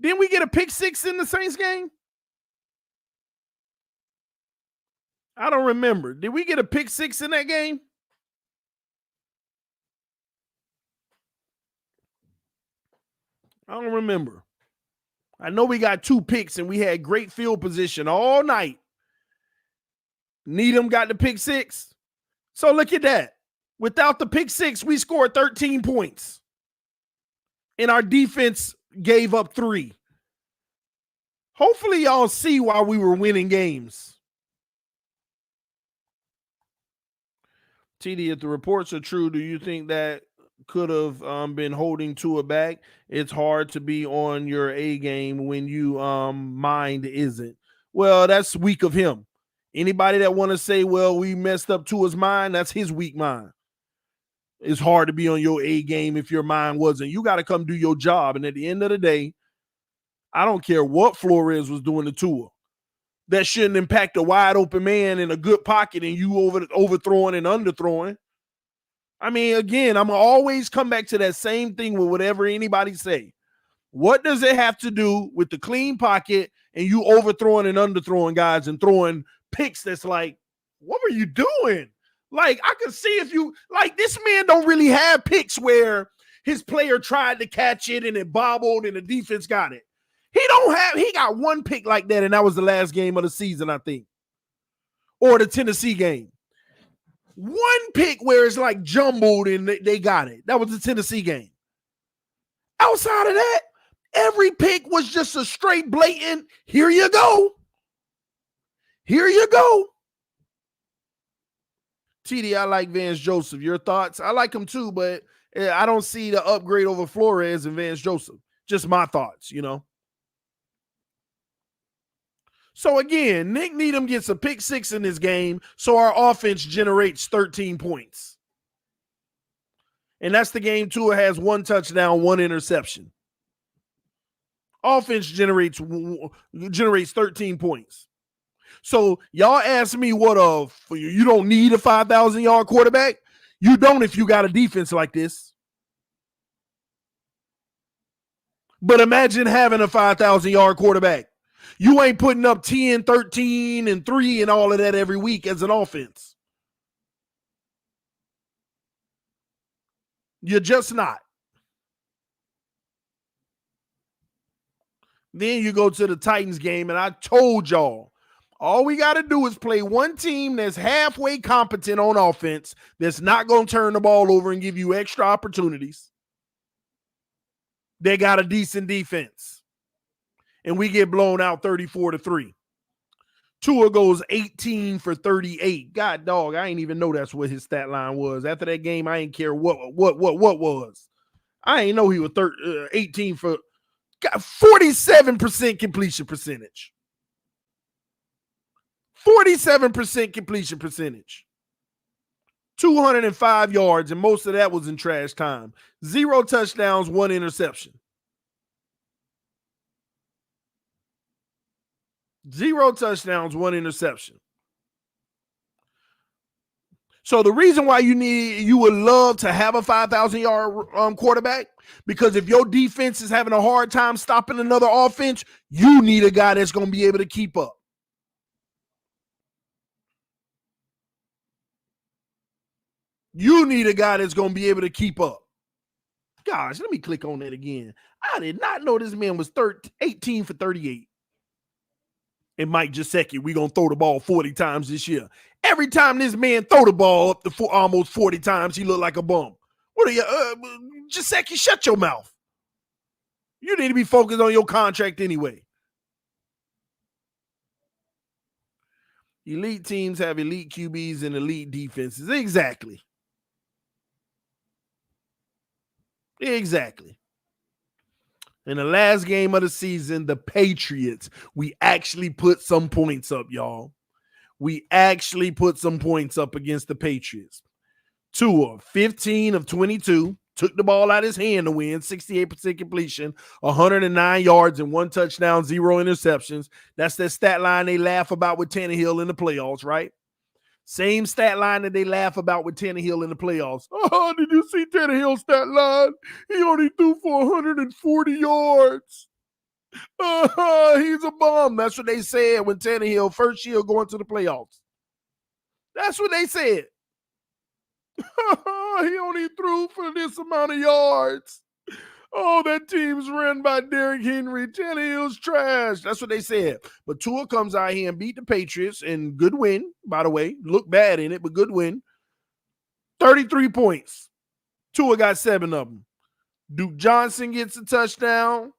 Didn't we get a pick 6 in the Saints game? I don't remember. Did we get a pick 6 in that game? I don't remember. I know we got 2 picks and we had great field position all night. Needham got the pick 6. So look at that. Without the pick 6, we scored 13 points. And our defense gave up 3. Hopefully y'all see why we were winning games. TD, if the reports are true, do you think that could have been holding Tua back? It's hard to be on your A game when you mind isn't. Well, that's weak of him. Anybody that want to say, well, we messed up Tua's mind, that's his weak mind. It's hard to be on your A game if your mind wasn't. You got to come do your job. And at the end of the day, I don't care what Flores was doing to Tua. That shouldn't impact a wide open man in a good pocket and you overthrowing and underthrowing. I mean, again, I'm going to always come back to that same thing with whatever anybody say. What does it have to do with the clean pocket and you overthrowing and underthrowing guys and throwing picks that's like, what were you doing? Like, I can see if you, like, this man don't really have picks where his player tried to catch it and it bobbled and the defense got it. He got one pick like that, and that was the last game of the season, I think. Or the Tennessee game. One pick where it's like jumbled and they got it. That was the Tennessee game. Outside of that, every pick was just a straight blatant, here you go. Here you go. TD, I like Vance Joseph. Your thoughts? I like him too, but I don't see the upgrade over Flores and Vance Joseph. Just my thoughts, you know. So again, Nick Needham gets a pick 6 in this game, so our offense generates 13 points. And that's the game Tua has 1 touchdown, 1 interception. Offense generates 13 points. So y'all ask me you don't need a 5,000-yard quarterback? You don't if you got a defense like this. But imagine having a 5,000-yard quarterback. You ain't putting up 10, 13, and 3 and all of that every week as an offense. You're just not. Then you go to the Titans game, and I told y'all, all we got to do is play one team that's halfway competent on offense, that's not going to turn the ball over and give you extra opportunities. They got a decent defense. And we get blown out 34-3. Tua goes 18 for 38. God dog, I ain't even know that's what his stat line was. After that game, I ain't care what was. I ain't know he was 18 for 47% completion percentage. 47% completion percentage. 205 yards, and most of that was in trash time. 0 touchdowns, 1 interception. 0 touchdowns, 1 interception. So the reason why you would love to have a 5,000-yard quarterback, because if your defense is having a hard time stopping another offense, you need a guy that's going to be able to keep up. You need a guy that's going to be able to keep up. Gosh, let me click on that again. I did not know this man was 18 for 38. And Mike Gesicki, we're going to throw the ball 40 times this year. Every time this man throw the ball up to almost 40 times, he look like a bum. What are you, Gesicki, shut your mouth. You need to be focused on your contract anyway. Elite teams have elite QBs and elite defenses. Exactly. In the last game of the season, the Patriots, we actually put some points up, y'all. We actually put some points up against the Patriots. Tua, 15 of 22, took the ball out of his hand to win, 68% completion, 109 yards and 1 touchdown, 0 interceptions. That's that stat line they laugh about with Tannehill in the playoffs, right? Same stat line that they laugh about with Tannehill in the playoffs. Oh, did you see Tannehill's stat line? He only threw for 140 yards. He's a bum. That's what they said when Tannehill first year going to the playoffs. That's what they said. He only threw for this amount of yards. Oh, that team's run by Derrick Henry. Tannehill's trash. That's what they said. But Tua comes out here and beat the Patriots, and good win, by the way. Look bad in it, but good win. 33 points. Tua got 7 of them. Duke Johnson gets a touchdown.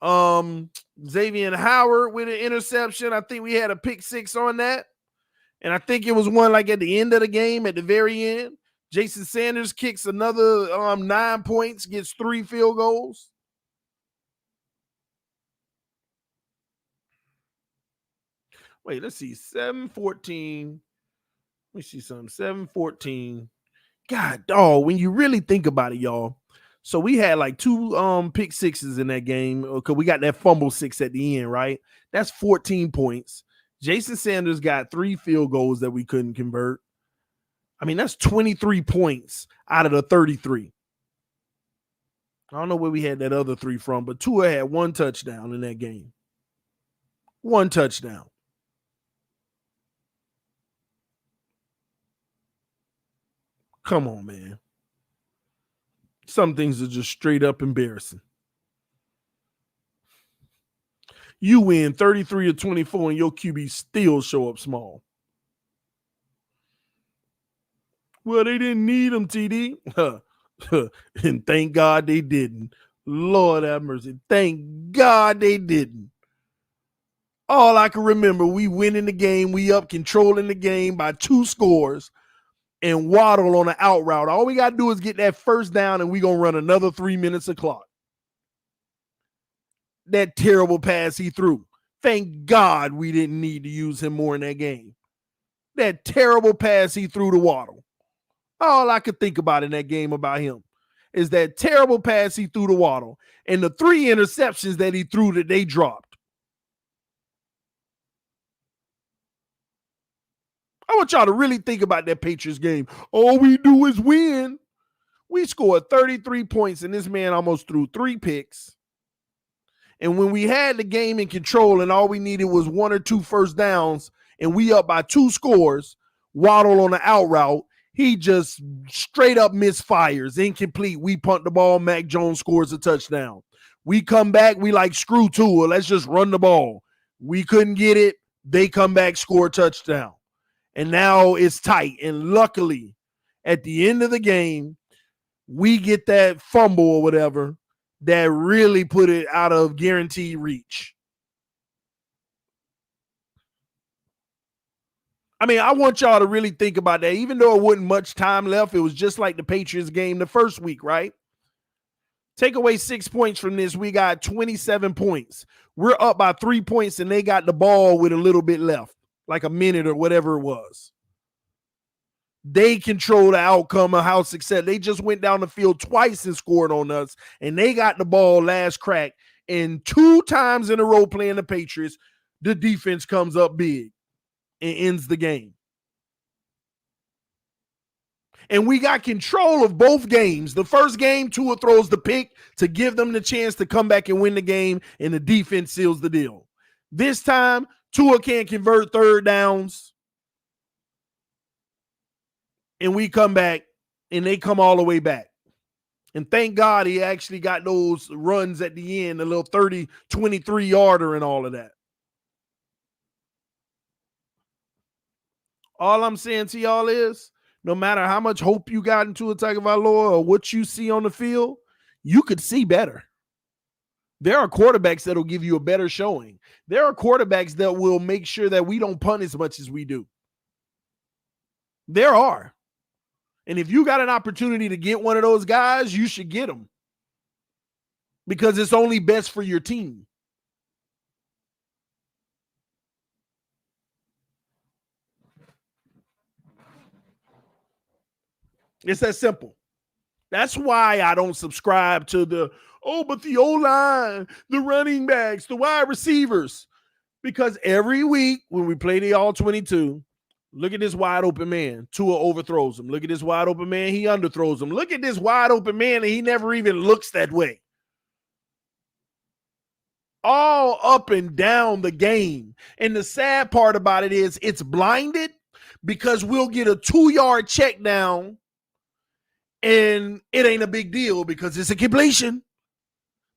Xavier Howard with an interception. I think we had a pick 6 on that. And I think it was one like at the end of the game, at the very end. Jason Sanders kicks another 9 points, gets 3 field goals. Wait, let's see. 7-14. Let me see something. 7-14. God, dog, when you really think about it, y'all. So we had like 2 pick 6s in that game because we got that fumble 6 at the end, right? That's 14 points. Jason Sanders got 3 field goals that we couldn't convert. I mean, that's 23 points out of the 33. I don't know where we had that other 3 from, but Tua had 1 touchdown in that game. 1 touchdown. Come on, man. Some things are just straight up embarrassing. You win 33 or 24 and your QB still show up small. Well, they didn't need him, TD. And thank God they didn't. Lord have mercy. Thank God they didn't. All I can remember, we winning the game. We up controlling the game by 2 scores and Waddle on an out route. All we got to do is get that first down and we going to run another 3 minutes of clock. That terrible pass he threw. Thank God we didn't need to use him more in that game. That terrible pass he threw to Waddle. All I could think about in that game about him is that terrible pass he threw to Waddle and the 3 interceptions that he threw that they dropped. I want y'all to really think about that Patriots game. All we do is win. We scored 33 points and this man almost threw 3 picks. And when we had the game in control and all we needed was 1 or 2 first downs and we up by 2 scores, Waddle on the out route, he just straight up misfires, incomplete. We punt the ball, Mac Jones scores a touchdown. We come back, we like, screw Tua, let's just run the ball. We couldn't get it. They come back, score a touchdown. And now it's tight. And luckily, at the end of the game, we get that fumble or whatever that really put it out of guaranteed reach. I mean, I want y'all to really think about that. Even though it wasn't much time left, it was just like the Patriots game the first week, right? Take away 6 points from this, we got 27 points. We're up by 3 points, and they got the ball with a little bit left, like a minute or whatever it was. They control the outcome of how success. They just went down the field twice and scored on us, and they got the ball last crack. And 2 times in a row playing the Patriots, the defense comes up big and ends the game. And we got control of both games. The first game, Tua throws the pick to give them the chance to come back and win the game, and the defense seals the deal. This time, Tua can't convert third downs, and we come back, and they come all the way back. And thank God he actually got those runs at the end, a little 30, 23-yarder and all of that. All I'm saying to y'all is, no matter how much hope you got into Tua Tagovailoa or what you see on the field, you could see better. There are quarterbacks that will give you a better showing. There are quarterbacks that will make sure that we don't punt as much as we do. There are. And if you got an opportunity to get one of those guys, you should get them. Because it's only best for your team. It's that simple. That's why I don't subscribe to but the O-line, the running backs, the wide receivers. Because every week when we play the all-22, look at this wide open man. Tua overthrows him. Look at this wide open man. He underthrows him. Look at this wide open man, and he never even looks that way. All up and down the game. And the sad part about it is it's blinded because we'll get a 2-yard check down and it ain't a big deal because it's a completion.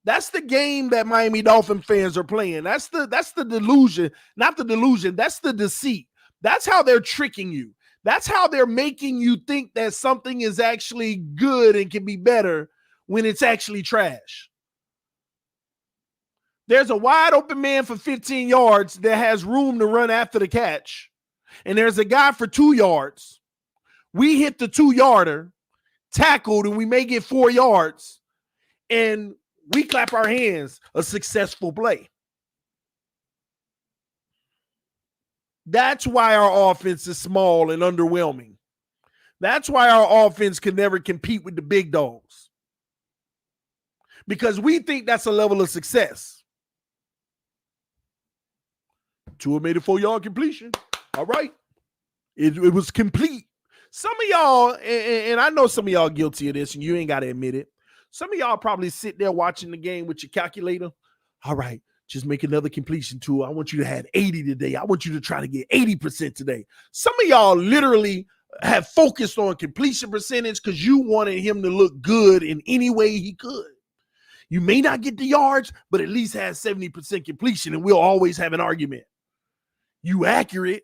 That's the game that Miami Dolphin fans are playing. That's the delusion, not the delusion. That's the deceit. That's how they're tricking you. That's how they're making you think that something is actually good and can be better when it's actually trash. There's a wide open man for 15 yards that has room to run after the catch. And there's a guy for 2 yards. We hit the 2-yarder, tackled, and we may get 4 yards. And we clap our hands, a successful play. That's why our offense is small and underwhelming. That's why our offense can never compete with the big dogs. Because we think that's a level of success. Tua made a 4-yard completion. All right. It was complete. Some of y'all, and I know some of y'all guilty of this, and you ain't got to admit it. Some of y'all probably sit there watching the game with your calculator. All right, just make another completion tool. I want you to have 80 today. I want you to try to get 80% today. Some of y'all literally have focused on completion percentage because you wanted him to look good in any way he could. You may not get the yards, but at least have 70% completion, and we'll always have an argument. You accurate.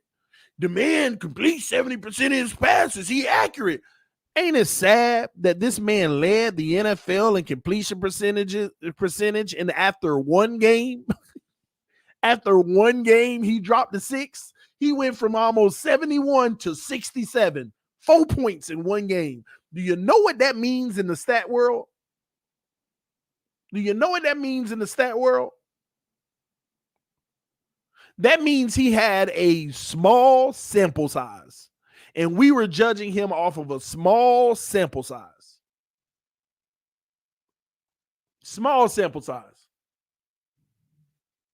The man completes 70% of his passes. He accurate. Ain't it sad that this man led the NFL in completion percentage, and after one game, he dropped to 6. He went from almost 71 to 67, 4 points in one game. Do you know what that means in the stat world? That means he had a small sample size, and we were judging him off of a small sample size.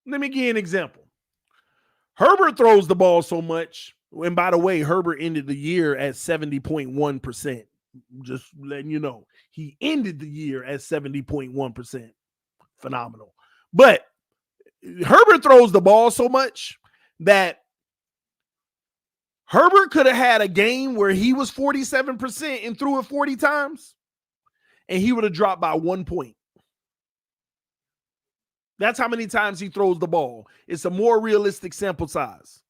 Let me give you an example. Herbert throws the ball so much, and by the way, Herbert ended the year at 70.1%. Just letting you know. He ended the year at 70.1%. Phenomenal. But Herbert throws the ball so much that Herbert could have had a game where he was 47% and threw it 40 times, and he would have dropped by 1 point. That's how many times he throws the ball. It's a more realistic sample size.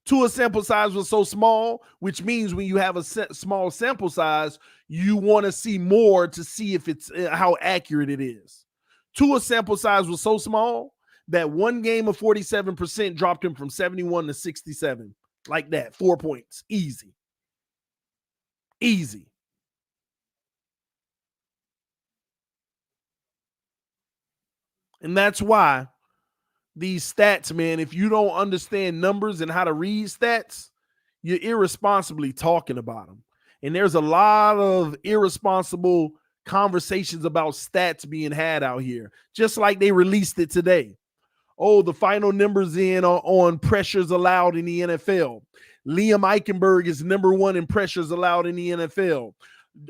Tua's sample size was so small, which means when you have a small sample size, you want to see more to see if it's how accurate it is. Tua's sample size was so small that one game of 47% dropped him from 71 to 67. Like that, 4 points. Easy. And that's why these stats, man, if you don't understand numbers and how to read stats, you're irresponsibly talking about them. And there's a lot of irresponsible conversations about stats being had out here, just like they released it today. Oh, the final numbers in on pressures allowed in the NFL. Liam Eichenberg is number 1 in pressures allowed in the NFL.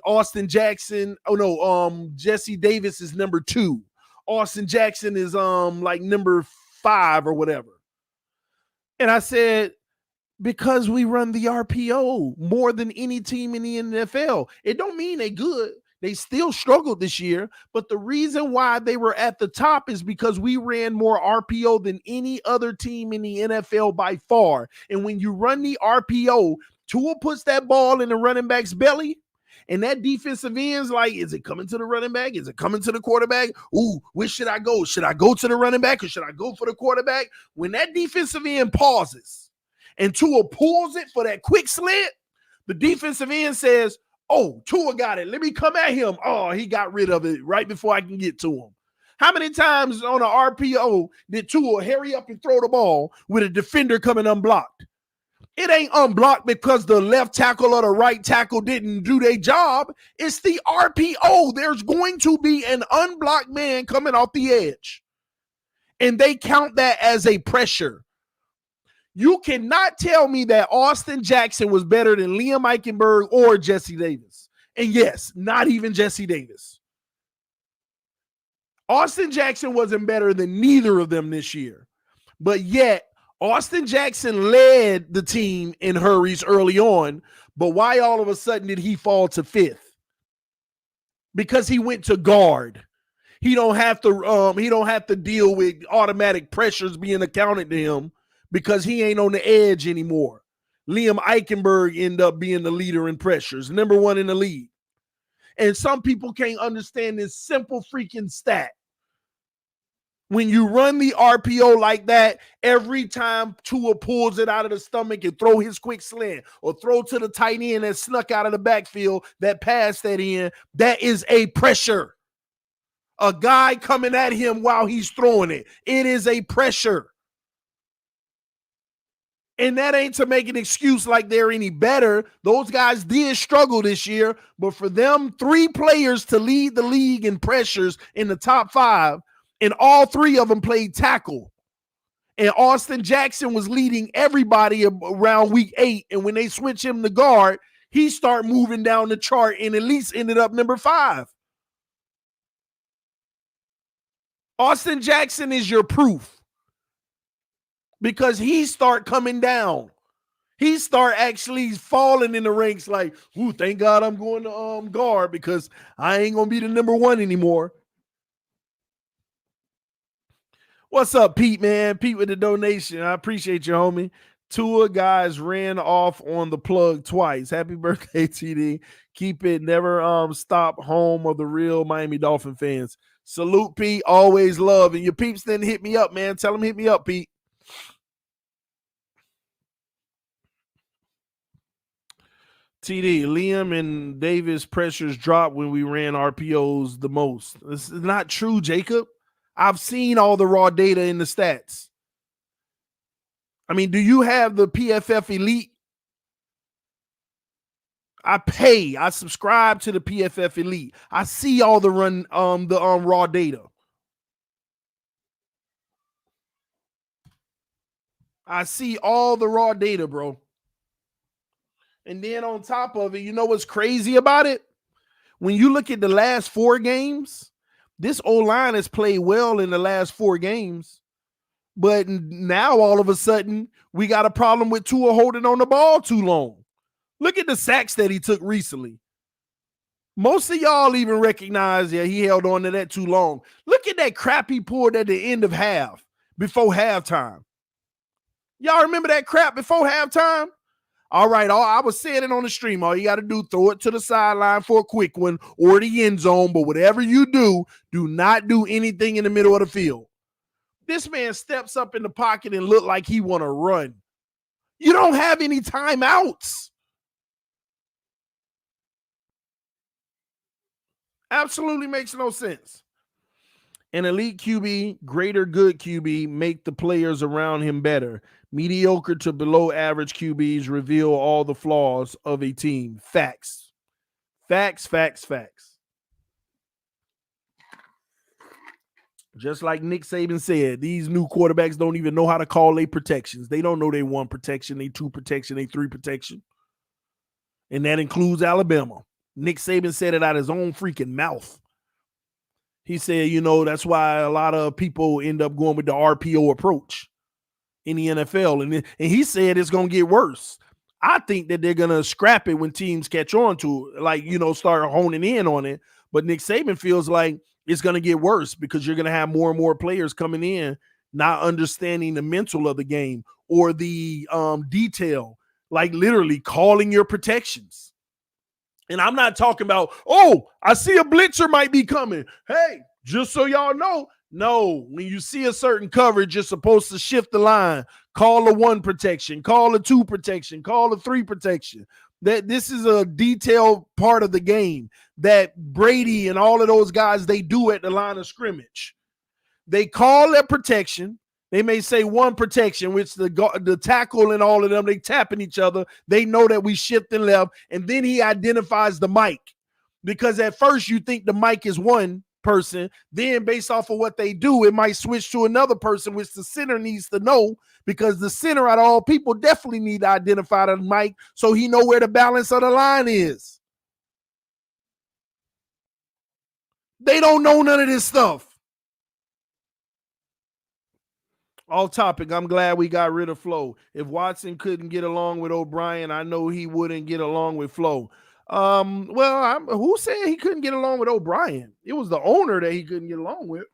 Austin Jackson, Jesse Davis is number 2. Austin Jackson is like number 5 or whatever. And I said, because we run the RPO more than any team in the NFL. It don't mean they good. They still struggled this year, but the reason why they were at the top is because we ran more RPO than any other team in the NFL by far. And when you run the RPO, Tua puts that ball in the running back's belly, and that defensive end's like, is it coming to the running back? Is it coming to the quarterback? Ooh, where should I go? Should I go to the running back or should I go for the quarterback? When that defensive end pauses and Tua pulls it for that quick slant, the defensive end says, oh, Tua got it. Let me come at him. Oh, he got rid of it right before I can get to him. How many times on an RPO did Tua hurry up and throw the ball with a defender coming unblocked? It ain't unblocked because the left tackle or the right tackle didn't do their job. It's the RPO. There's going to be an unblocked man coming off the edge. And they count that as a pressure. You cannot tell me that Austin Jackson was better than Liam Eichenberg or Jesse Davis. And yes, not even Jesse Davis. Austin Jackson wasn't better than neither of them this year. But yet, Austin Jackson led the team in hurries early on. But why all of a sudden did he fall to 5th? Because he went to guard. He don't have to deal with automatic pressures being accounted to him, because he ain't on the edge anymore. Liam Eichenberg ended up being the leader in pressures, number 1 in the league. And some people can't understand this simple freaking stat. When you run the RPO like that, every time Tua pulls it out of the stomach and throw his quick slant or throw to the tight end that snuck out of the backfield, that pass that in, that is a pressure. A guy coming at him while he's throwing it. It is a pressure. And that ain't to make an excuse like they're any better. Those guys did struggle this year, but for them 3 players to lead the league in pressures in the top 5, and all 3 of them played tackle. And Austin Jackson was leading everybody around week 8, and when they switch him to guard, he start moving down the chart and at least ended up number 5. Austin Jackson is your proof because he start coming down. He start actually falling in the ranks like, ooh, thank God I'm going to guard because I ain't going to be the number 1 anymore. What's up, Pete, man? Pete with the donation. I appreciate you, homie. Tua guys ran off on the plug twice. Happy birthday, TD. Keep it. Never stop. Home of the real Miami Dolphin fans. Salute, Pete. Always love. And your peeps didn't hit me up, man. Tell them hit me up, Pete. TD, Liam and Davis pressures dropped when we ran RPOs the most. This is not true, Jacob. I've seen all the raw data in the stats. I mean, do you have the PFF Elite? I subscribe to the PFF Elite. I see all the raw data. I see all the raw data, bro. And then on top of it, you know what's crazy about it? When you look at the last 4 games, this O-line has played well in the last 4 games. But now all of a sudden, we got a problem with Tua holding on the ball too long. Look at the sacks that he took recently. Most of y'all even recognize that he held on to that too long. Look at that crap he pulled at the end of half, before halftime. Y'all remember that crap before halftime? All right, I was saying it on the stream. All you got to do, throw it to the sideline for a quick one or the end zone. But whatever you do not do anything in the middle of the field. This man steps up in the pocket and look like he want to run. You don't have any timeouts. Absolutely makes no sense. An elite QB, greater good QB, make the players around him better. Mediocre to below average QBs reveal all the flaws of a team. Facts. Facts, facts, facts. Just like Nick Saban said, these new quarterbacks don't even know how to call their protections. They don't know they 1 protection, they 2 protection, they 3 protection. And that includes Alabama. Nick Saban said it out of his own freaking mouth. He said, that's why a lot of people end up going with the RPO approach in the NFL. And he said it's going to get worse. I think that they're going to scrap it when teams catch on to it, like, start honing in on it. But Nick Saban feels like it's going to get worse because you're going to have more and more players coming in, not understanding the mental of the game or the detail, like literally calling your protections. And I'm not talking about, I see a blitzer might be coming. Hey, just so y'all know, no, when you see a certain coverage, you're supposed to shift the line, call a 1 protection, call a 2 protection, call a 3 protection. That this is a detailed part of the game that Brady and all of those guys, they do at the line of scrimmage. They call their protection. They may say 1 protection, which the tackle and all of them, they tapping each other. They know that we shifting left, and then he identifies the mic. Because at first you think the mic is 1 person, then based off of what they do, it might switch to another person, which the center needs to know, because the center out of all people definitely need to identify the mic so he know where the balance of the line is. They don't know none of this stuff. Off topic, I'm glad we got rid of Flo. If Watson couldn't get along with O'Brien, I know he wouldn't get along with Flo. Who said he couldn't get along with O'Brien? It was the owner that he couldn't get along with.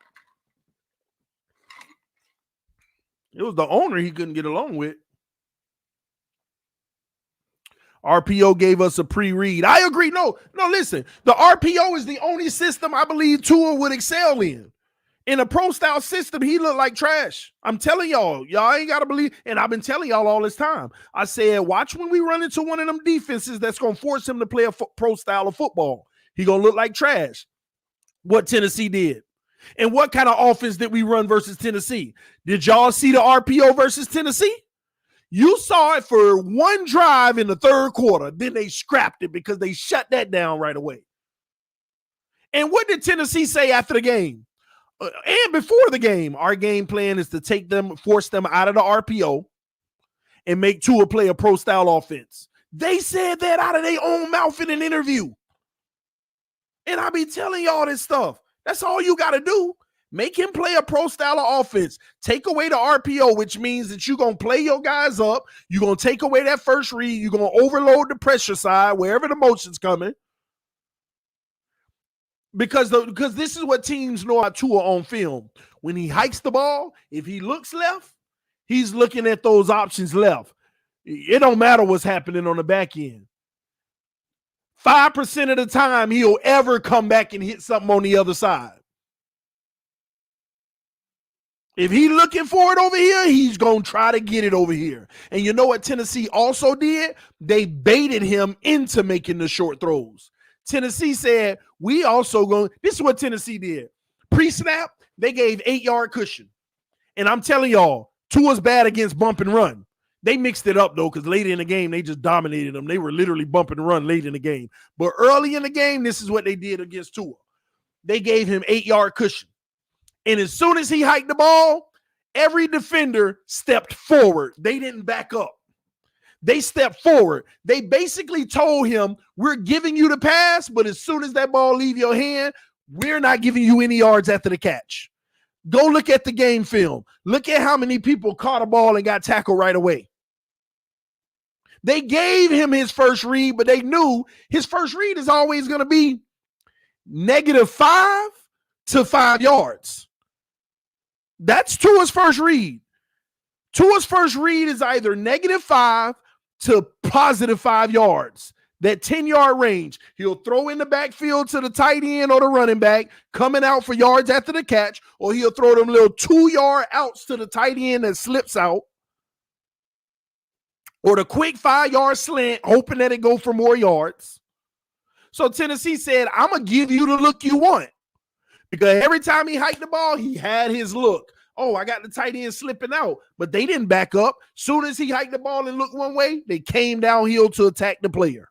It was the owner he couldn't get along with. RPO gave us a pre-read. I agree. No, listen. The RPO is the only system I believe Tua would excel in. In a pro-style system, he looked like trash. I'm telling y'all ain't got to believe. And I've been telling y'all all this time. I said, watch when we run into one of them defenses that's going to force him to play a pro-style of football. He going to look like trash. What Tennessee did. And what kind of offense did we run versus Tennessee? Did y'all see the RPO versus Tennessee? You saw it for 1 drive in the 3rd quarter. Then they scrapped it because they shut that down right away. And what did Tennessee say after the game? And before the game, our game plan is to force them out of the RPO and make Tua play a pro-style offense. They said that out of their own mouth in an interview. And I be telling y'all this stuff. That's all you got to do. Make him play a pro style of offense. Take away the RPO, which means that you're going to play your guys up. You're going to take away that first read. You're going to overload the pressure side wherever the motion's coming. Because this is what teams know about Tua on film. When he hikes the ball, if he looks left, he's looking at those options left. It don't matter what's happening on the back end. 5% of the time he'll ever come back and hit something on the other side. If he's looking for it over here, he's going to try to get it over here. And you know what Tennessee also did? They baited him into making the short throws. Tennessee said, we also going, this is what Tennessee did. Pre-snap, they gave 8-yard cushion. And I'm telling y'all, Tua's bad against bump and run. They mixed it up, though, because late in the game, they just dominated them. They were literally bump and run late in the game. But early in the game, this is what they did against Tua. They gave him 8-yard cushion. And as soon as he hiked the ball, every defender stepped forward. They didn't back up. They stepped forward. They basically told him, we're giving you the pass, but as soon as that ball leave your hand, we're not giving you any yards after the catch. Go look at the game film. Look at how many people caught a ball and got tackled right away. They gave him his first read, but they knew his first read is always going to be -5 to 5 yards. That's Tua's first read. Tua's first read is either -5 to +5 yards. That 10-yard range. He'll throw in the backfield to the tight end or the running back, coming out for yards after the catch, or he'll throw them little 2-yard outs to the tight end that slips out, or the quick 5-yard slant, hoping that it go for more yards. So Tennessee said, I'm going to give you the look you want. Because every time he hiked the ball, he had his look. Oh, I got the tight end slipping out. But they didn't back up. Soon as he hiked the ball and looked one way, they came downhill to attack the player.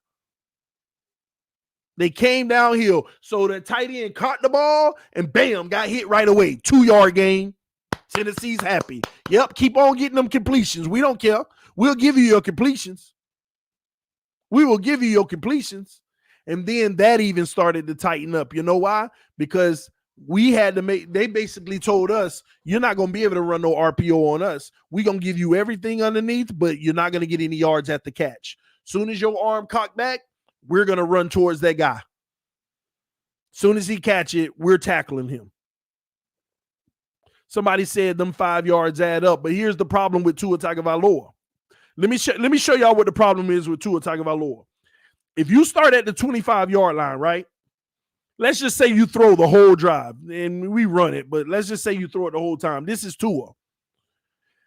They came downhill. So the tight end caught the ball and bam, got hit right away. 2-yard gain. Tennessee's happy. Yep, keep on getting them completions. We don't care. We'll give you your completions. We will give you your completions. And then that even started to tighten up. You know why? Because we had to they basically told us, you're not going to be able to run no RPO on us. We're going to give you everything underneath, but you're not going to get any yards at the catch. Soon as your arm cocked back, we're going to run towards that guy. Soon as he catch it, we're tackling him. Somebody said them 5 yards add up, but here's the problem with Tua Tagovailoa. Let me show y'all what the problem is with Tua Tagovailoa. If you start at the 25-yard line, right? Let's just say you throw the whole drive, and we run it, but let's just say you throw it the whole time. This is Tua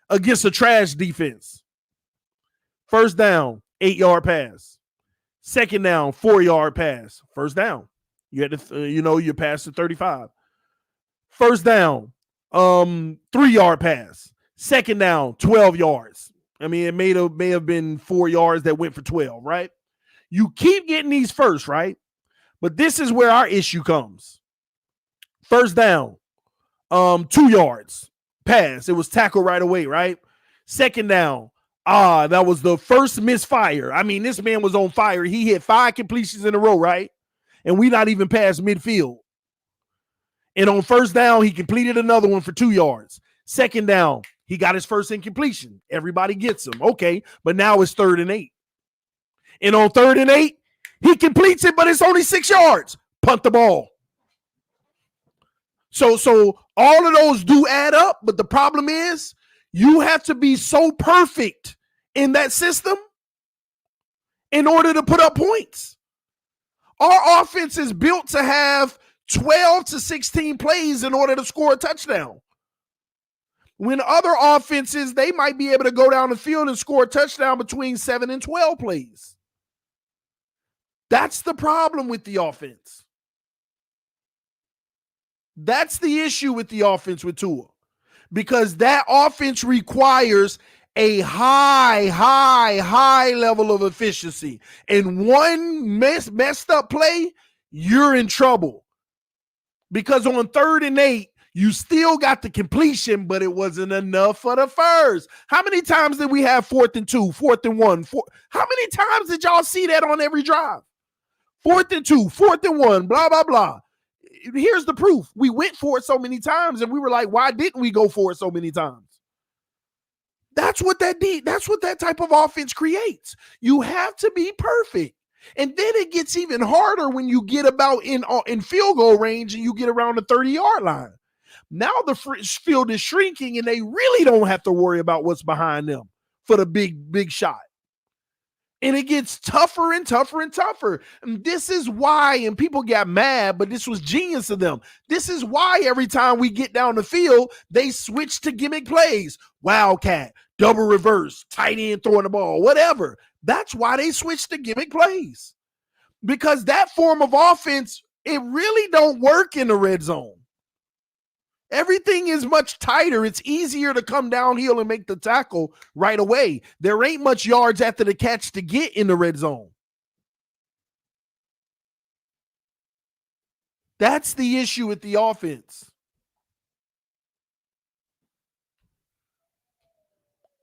against a trash defense. First down, 8-yard pass. Second down, 4-yard pass. First down. You had to, you pass the 35. First down, 3-yard pass. Second down, 12 yards. I mean, it may have been 4 yards that went for 12, right? You keep getting these first, right? But this is where our issue comes. First down, 2 yards, pass. It was tackled right away, right? Second down, that was the first misfire. I mean, this man was on fire. He hit 5 completions in a row, right? And we not even past midfield. And on first down, he completed another one for 2 yards. Second down, he got his first incompletion. Everybody gets him. Okay, but now it's 3rd and 8. And on 3rd and 8, he completes it, but it's only 6 yards. Punt the ball. So all of those do add up, but the problem is you have to be so perfect in that system in order to put up points. Our offense is built to have 12 to 16 plays in order to score a touchdown. When other offenses, they might be able to go down the field and score a touchdown between 7 and 12 plays. That's the problem with the offense. That's the issue with the offense with Tua. Because that offense requires a high level of efficiency. And one messed up play, you're in trouble. Because on 3rd and 8, You still got the completion, but it wasn't enough for the first. How many times did we have 4th and 2, 4th and 1? How many times did y'all see that on every drive? 4th and 2, 4th and 1, blah, blah, blah. Here's the proof. We went for it so many times, and we were like, why didn't we go for it so many times? That's what that type of offense creates. You have to be perfect. And then it gets even harder when you get about in field goal range and you get around the 30-yard line. Now the field is shrinking and they really don't have to worry about what's behind them for the big shot. And it gets tougher and tougher and tougher. And this is why, and people got mad, but this was genius of them. This is why every time we get down the field, they switch to gimmick plays. Wildcat, double reverse, tight end throwing the ball, whatever. That's why they switch to gimmick plays. Because that form of offense, it really don't work in the red zone. Everything is much tighter. It's easier to come downhill and make the tackle right away. There ain't much yards after the catch to get in the red zone. That's the issue with the offense.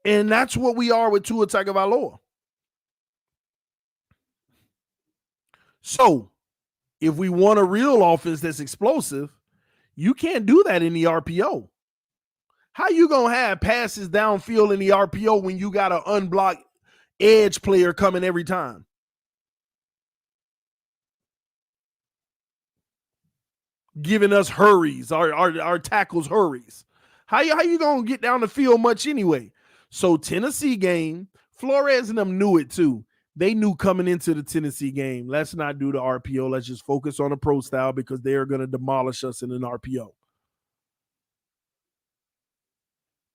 And that's what we are with Tua Tagovailoa. So, if we want a real offense that's explosive, you can't do that in the RPO. How you going to have passes downfield in the RPO when you got an unblocked edge player coming every time? Giving us hurries, our tackles hurries. How you going to get down the field much anyway? So Tennessee game, Flores and them knew it too. They knew coming into the Tennessee game, let's not do the RPO. Let's just focus on the pro style because they are going to demolish us in an RPO.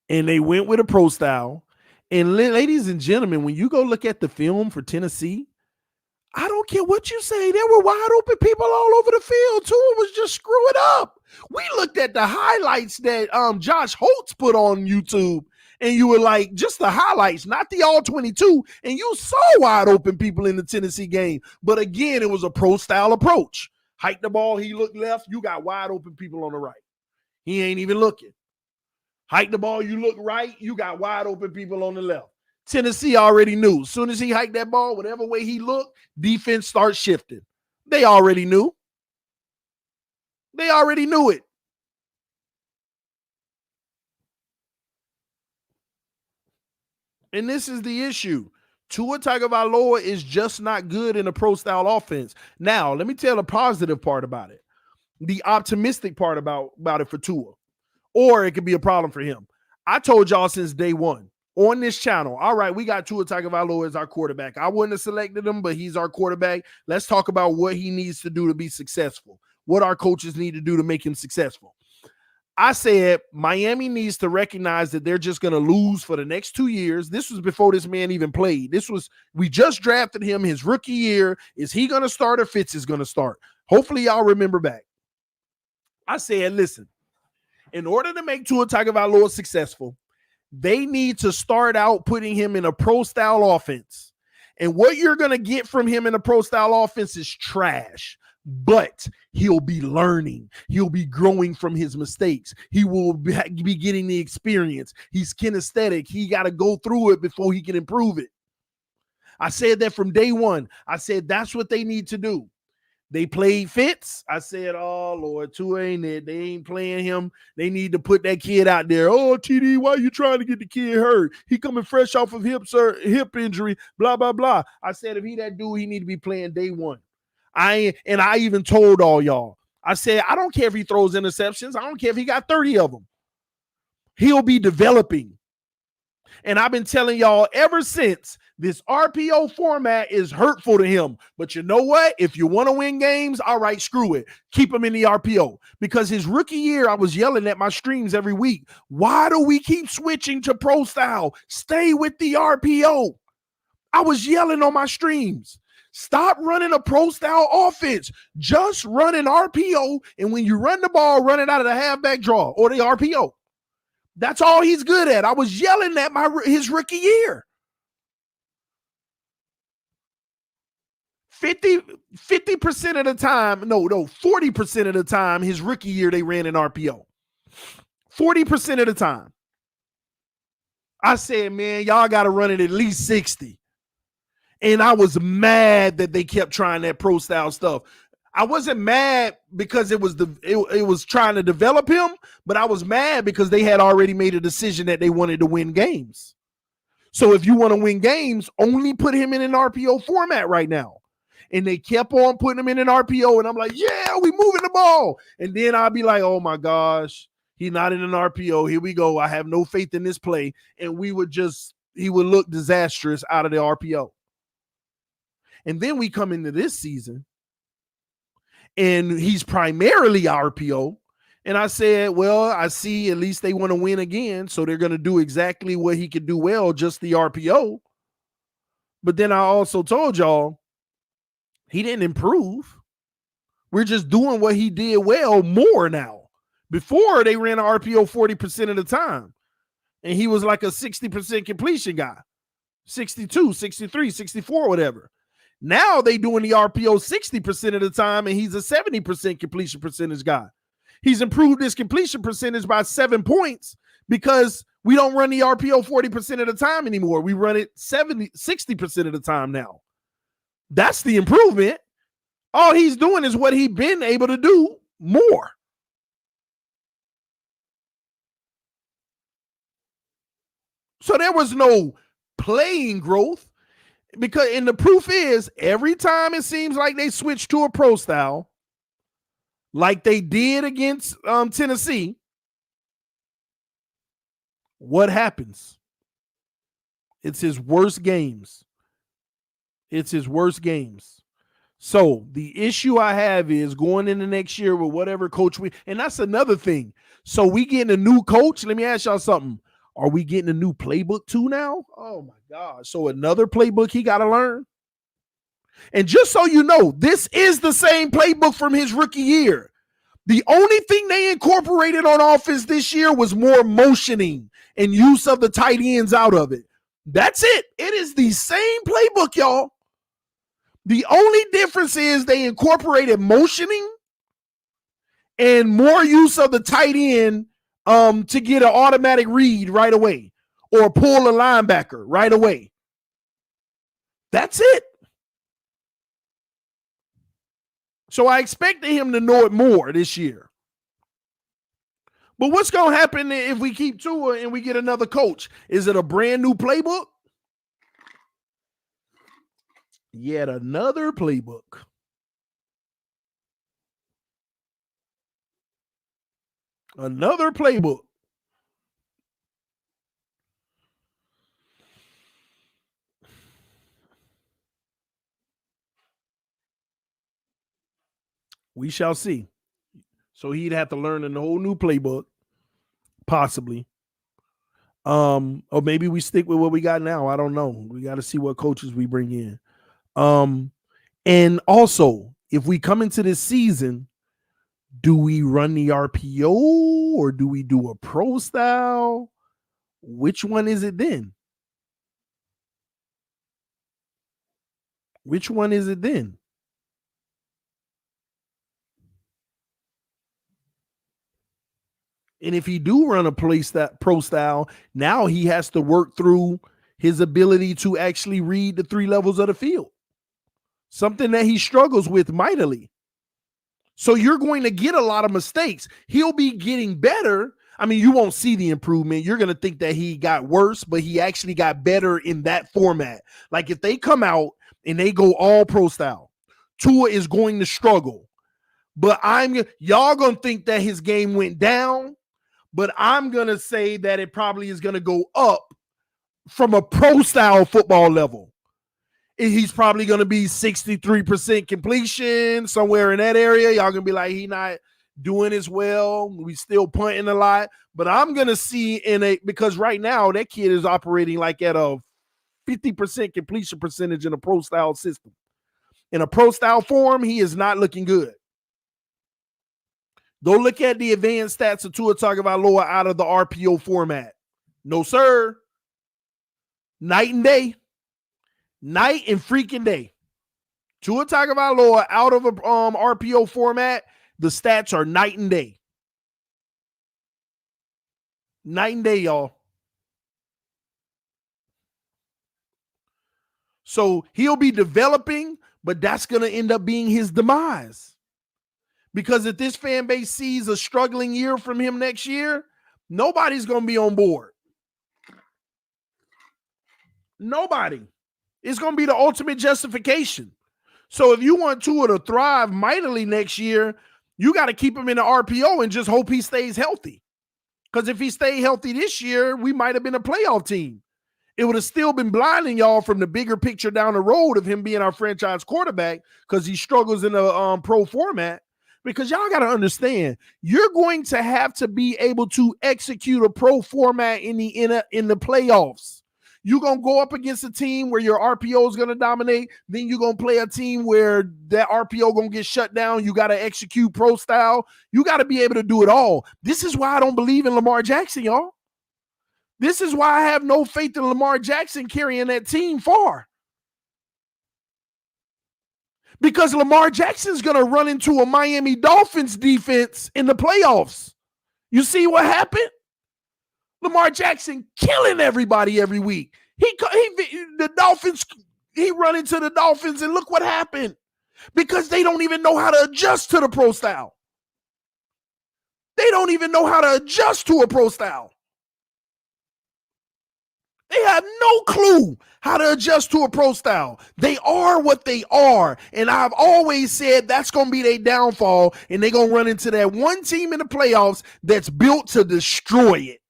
And they went with a pro style. And ladies and gentlemen, when you go look at the film for Tennessee, I don't care what you say. There were wide open people all over the field. Tua was just screwing up. We looked at the highlights that Josh Holtz put on YouTube. And you were like, just the highlights, not the all 22. And you saw wide open people in the Tennessee game. But again, it was a pro-style approach. Hike the ball, he looked left. You got wide open people on the right. He ain't even looking. Hike the ball, you look right. You got wide open people on the left. Tennessee already knew. As soon as he hiked that ball, whatever way he looked, defense starts shifting. They already knew. They already knew it. And this is the issue. Tua Tagovailoa is just not good in a pro-style offense. Now, let me tell the positive part about it. The optimistic part about it for Tua. Or it could be a problem for him. I told y'all since day one on this channel, all right, we got Tua Tagovailoa as our quarterback. I wouldn't have selected him, but he's our quarterback. Let's talk about what he needs to do to be successful. What our coaches need to do to make him successful. I said Miami needs to recognize that they're just going to lose for the next 2 years. This was before this man even played. We just drafted him his rookie year. Is he going to start or Fitz is going to start? Hopefully y'all remember back. I said, listen, in order to make Tua Tagovailoa successful, they need to start out putting him in a pro-style offense. And what you're going to get from him in a pro-style offense is trash. But he'll be learning. He'll be growing from his mistakes. He will be getting the experience. He's kinesthetic. He got to go through it before he can improve it. I said that from day one. I said that's what they need to do. They played Fitz. I said, oh, Lord, Tua ain't it. They ain't playing him. They need to put that kid out there. Oh, TD, why are you trying to get the kid hurt? He coming fresh off of hip injury, blah, blah, blah. I said if he that dude, he need to be playing day one. I even told all y'all, I said, I don't care if he throws interceptions. I don't care if he got 30 of them. He'll be developing. And I've been telling y'all ever since, this RPO format is hurtful to him. But you know what? If you want to win games, all right, screw it. Keep him in the RPO. Because his rookie year, I was yelling at my streams every week. Why do we keep switching to pro style? Stay with the RPO. I was yelling on my streams. Stop running a pro-style offense. Just run an RPO, and when you run the ball, run it out of the halfback draw or the RPO. That's all he's good at. I was yelling at his rookie year. 40% of the time, his rookie year, they ran an RPO. 40% of the time. I said, man, y'all got to run it at least 60. And I was mad that they kept trying that pro style stuff. I wasn't mad because it was trying to develop him, but I was mad because they had already made a decision that they wanted to win games. So if you want to win games, only put him in an RPO format right now. And they kept on putting him in an RPO, and I'm like, yeah, we moving the ball. And then I'll be like, oh my gosh, he's not in an RPO. Here we go. I have no faith in this play. And he would look disastrous out of the RPO. And then we come into this season, and he's primarily RPO. And I said, well, I see at least they want to win again, so they're going to do exactly what he could do well, just the RPO. But then I also told y'all, he didn't improve. We're just doing what he did well more now. Before, they ran an RPO 40% of the time, and he was like a 60% completion guy, 62, 63, 64, whatever. Now they doing the RPO 60% of the time, and he's a 70% completion percentage guy. He's improved his completion percentage by 7 points because we don't run the RPO 40% of the time anymore. We run it 60% of the time now. That's the improvement. All he's doing is what he's been able to do more. So there was no playing growth, and the proof is every time it seems like they switch to a pro style, like they did against Tennessee, what happens? It's his worst games. It's his worst games. So the issue I have is going into next year with whatever coach and that's another thing. So we getting a new coach. Let me ask y'all something. Are we getting a new playbook too now? Oh my God. So another playbook he got to learn. And just so you know, this is the same playbook from his rookie year. The only thing they incorporated on offense this year was more motioning and use of the tight ends out of it. That's it. It is the same playbook, y'all. The only difference is they incorporated motioning and more use of the tight end to get an automatic read right away or pull a linebacker right away. That's it. So I expected him to know it more this year. But what's going to happen if we keep Tua and we get another coach? Is it a brand new playbook? Yet another playbook. Another playbook. We shall see. So he'd have to learn a whole new playbook, possibly. Or maybe we stick with what we got now. I don't know. We got to see what coaches we bring in. And also, if we come into this season, do we run the RPO or do we do a pro style? Which one is it then? Which one is it then? And if he do run a pro style, now he has to work through his ability to actually read the three levels of the field. Something that he struggles with mightily. So you're going to get a lot of mistakes. He'll be getting better. I mean, you won't see the improvement. You're going to think that he got worse, but he actually got better in that format. Like if they come out and they go all pro style, Tua is going to struggle. But y'all going to think that his game went down, but I'm going to say that it probably is going to go up from a pro style football level. He's probably going to be 63% completion, somewhere in that area. Y'all going to be like, he not doing as well. We still punting a lot. But I'm going to see because right now that kid is operating like at a 50% completion percentage in a pro style system. In a pro style form, he is not looking good. Go look at the advanced stats of Tua Tagovailoa out of the RPO format. No, sir. Night and day. Night and freaking day. Tua Tagovailoa out of a RPO format, the stats are night and day. Night and day, y'all. So he'll be developing, but that's going to end up being his demise. Because if this fan base sees a struggling year from him next year, nobody's going to be on board. Nobody. It's going to be the ultimate justification. So if you want Tua to thrive mightily next year, you got to keep him in the RPO and just hope he stays healthy. Because if he stayed healthy this year, we might have been a playoff team. It would have still been blinding y'all from the bigger picture down the road of him being our franchise quarterback because he struggles in a pro format. Because y'all got to understand, you're going to have to be able to execute a pro format in the playoffs. You're going to go up against a team where your RPO is going to dominate. Then you're going to play a team where that RPO going to get shut down. You got to execute pro style. You got to be able to do it all. This is why I don't believe in Lamar Jackson, y'all. This is why I have no faith in Lamar Jackson carrying that team far. Because Lamar Jackson's going to run into a Miami Dolphins defense in the playoffs. You see what happened? Lamar Jackson killing everybody every week. The Dolphins, he run into the Dolphins, and look what happened. Because they don't even know how to adjust to the pro style. They don't even know how to adjust to a pro style. They have no clue how to adjust to a pro style. They are what they are. And I've always said that's going to be their downfall. And they're going to run into that one team in the playoffs that's built to destroy it.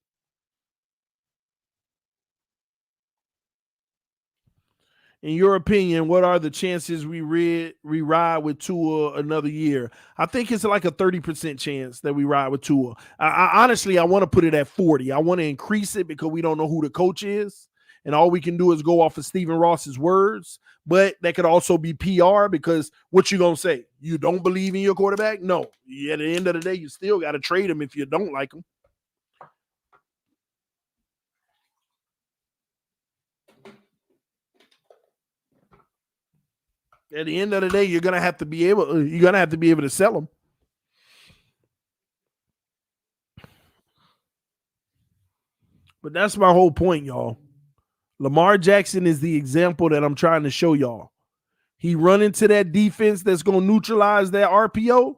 In your opinion, what are the chances we ride with Tua another year? I think it's like a 30% chance that we ride with Tua. I honestly, I want to put it at 40. I want to increase it because we don't know who the coach is. And all we can do is go off of Stephen Ross's words. But that could also be PR because what you going to say? You don't believe in your quarterback? No. At the end of the day, you still got to trade him if you don't like him. At the end of the day, you're gonna have to be able to sell them. But that's my whole point, y'all. Lamar Jackson is the example that I'm trying to show y'all. He run into that defense that's gonna neutralize that RPO.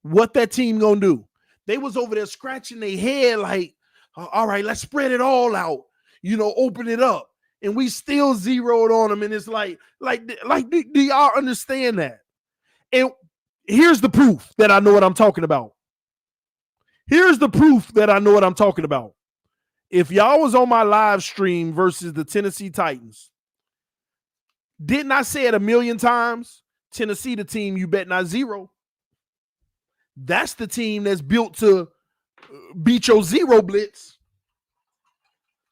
What that team gonna do? They was over there scratching their head like, all right, let's spread it all out. Open it up. And we still zeroed on them. And it's like, do y'all understand that? And here's the proof that I know what I'm talking about. If y'all was on my live stream versus the Tennessee Titans, didn't I say it a million times? Tennessee, the team you bet not zero. That's the team that's built to beat your zero blitz.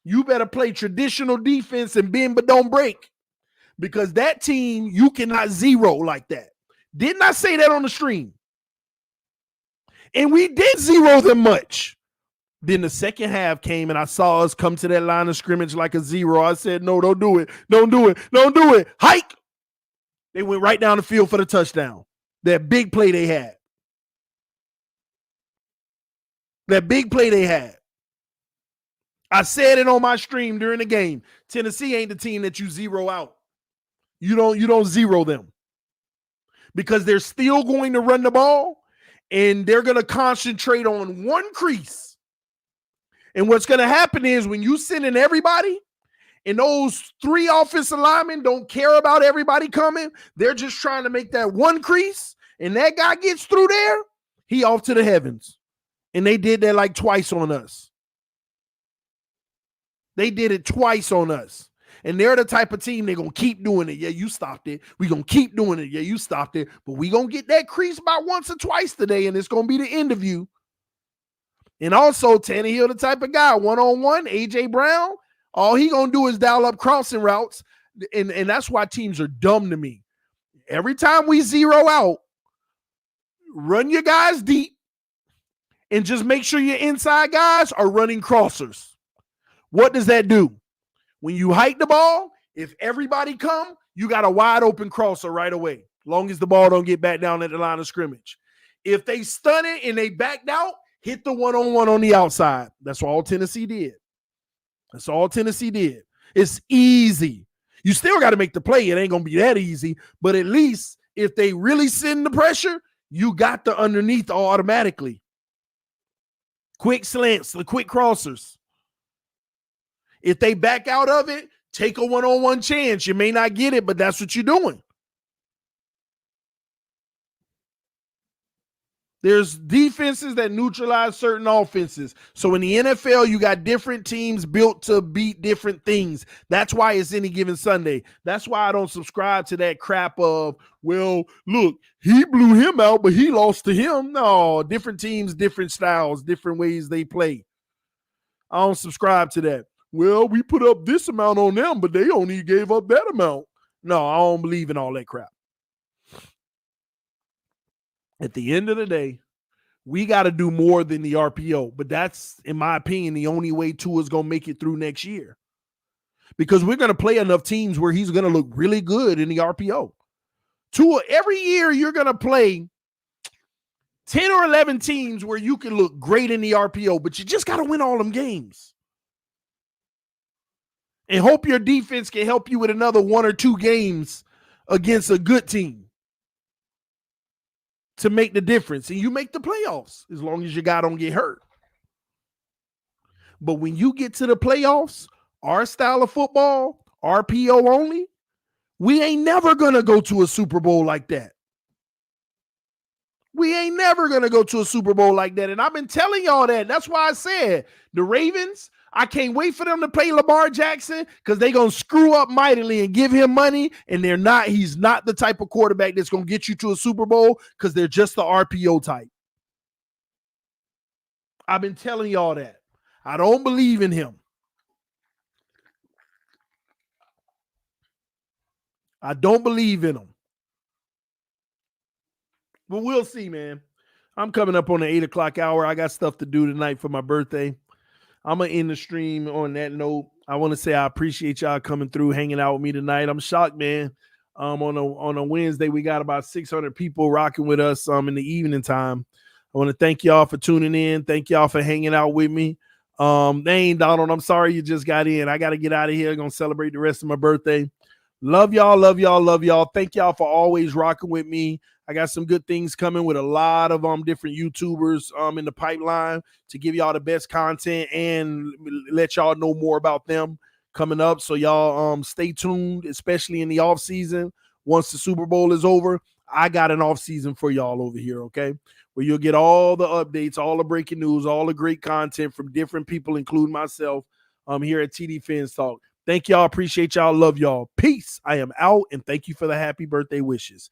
You better play traditional defense and bend but don't break. Because that team, you cannot zero like that. Didn't I say that on the stream? And we did zero them much. Then the second half came and I saw us come to that line of scrimmage like a zero. I said, no, don't do it. Don't do it. Don't do it. Hike. They went right down the field for the touchdown. That big play they had. I said it on my stream during the game. Tennessee ain't the team that you zero out. You don't zero them. Because they're still going to run the ball and they're going to concentrate on one crease. And what's going to happen is when you send in everybody and those three offensive linemen don't care about everybody coming, they're just trying to make that one crease, and that guy gets through there, he off to the heavens. And they did that like twice on us. They did it twice on us. And they're the type of team, they're going to keep doing it. Yeah, you stopped it. We're going to keep doing it. Yeah, you stopped it. But we're going to get that crease about once or twice today, and it's going to be the end of you. And also, Tannehill, the type of guy, one-on-one, A.J. Brown, all he going to do is dial up crossing routes. And that's why teams are dumb to me. Every time we zero out, run your guys deep and just make sure your inside guys are running crossers. What does that do? When you hike the ball, if everybody come, you got a wide open crosser right away, long as the ball don't get back down at the line of scrimmage. If they stun it and they backed out, hit the one-on-one on the outside. That's all Tennessee did. That's all Tennessee did. It's easy. You still got to make the play. It ain't going to be that easy, but at least if they really send the pressure, you got the underneath automatically. Quick slants, the quick crossers. If they back out of it, take a one-on-one chance. You may not get it, but that's what you're doing. There's defenses that neutralize certain offenses. So in the NFL, you got different teams built to beat different things. That's why it's any given Sunday. That's why I don't subscribe to that crap of, well, look, he blew him out, but he lost to him. No, different teams, different styles, different ways they play. I don't subscribe to that. Well, we put up this amount on them, but they only gave up that amount. No, I don't believe in all that crap. At the end of the day, we got to do more than the RPO. But that's, in my opinion, the only way Tua's going to make it through next year. Because we're going to play enough teams where he's going to look really good in the RPO. Tua, every year you're going to play 10 or 11 teams where you can look great in the RPO, but you just got to win all them games. And hope your defense can help you with another 1 or 2 games against a good team to make the difference. And you make the playoffs as long as your guy don't get hurt. But when you get to the playoffs, our style of football, RPO only, we ain't never going to go to a Super Bowl like that. We ain't never going to go to a Super Bowl like that. And I've been telling y'all that. That's why I said the Ravens, I can't wait for them to play Lamar Jackson because they're going to screw up mightily and give him money. And he's not the type of quarterback that's going to get you to a Super Bowl because they're just the RPO type. I've been telling y'all that. I don't believe in him. I don't believe in him. But we'll see, man. I'm coming up on the 8 o'clock hour. I got stuff to do tonight for my birthday. I'm going to end the stream on that note. I want to say I appreciate y'all coming through, hanging out with me tonight. I'm shocked, man. On a Wednesday, we got about 600 people rocking with us in the evening time. I want to thank y'all for tuning in. Thank y'all for hanging out with me. Dang, Donald, I'm sorry you just got in. I got to get out of here. I'm going to celebrate the rest of my birthday. Love y'all, love y'all, love y'all. Thank y'all for always rocking with me. I got some good things coming with a lot of different YouTubers in the pipeline to give y'all the best content and let y'all know more about them coming up. So y'all stay tuned, especially in the off season. Once the Super Bowl is over, I got an off season for y'all over here, okay? Where you'll get all the updates, all the breaking news, all the great content from different people, including myself, here at TDPHINSTALK. Thank y'all. Appreciate y'all. Love y'all. Peace. I am out, and thank you for the happy birthday wishes.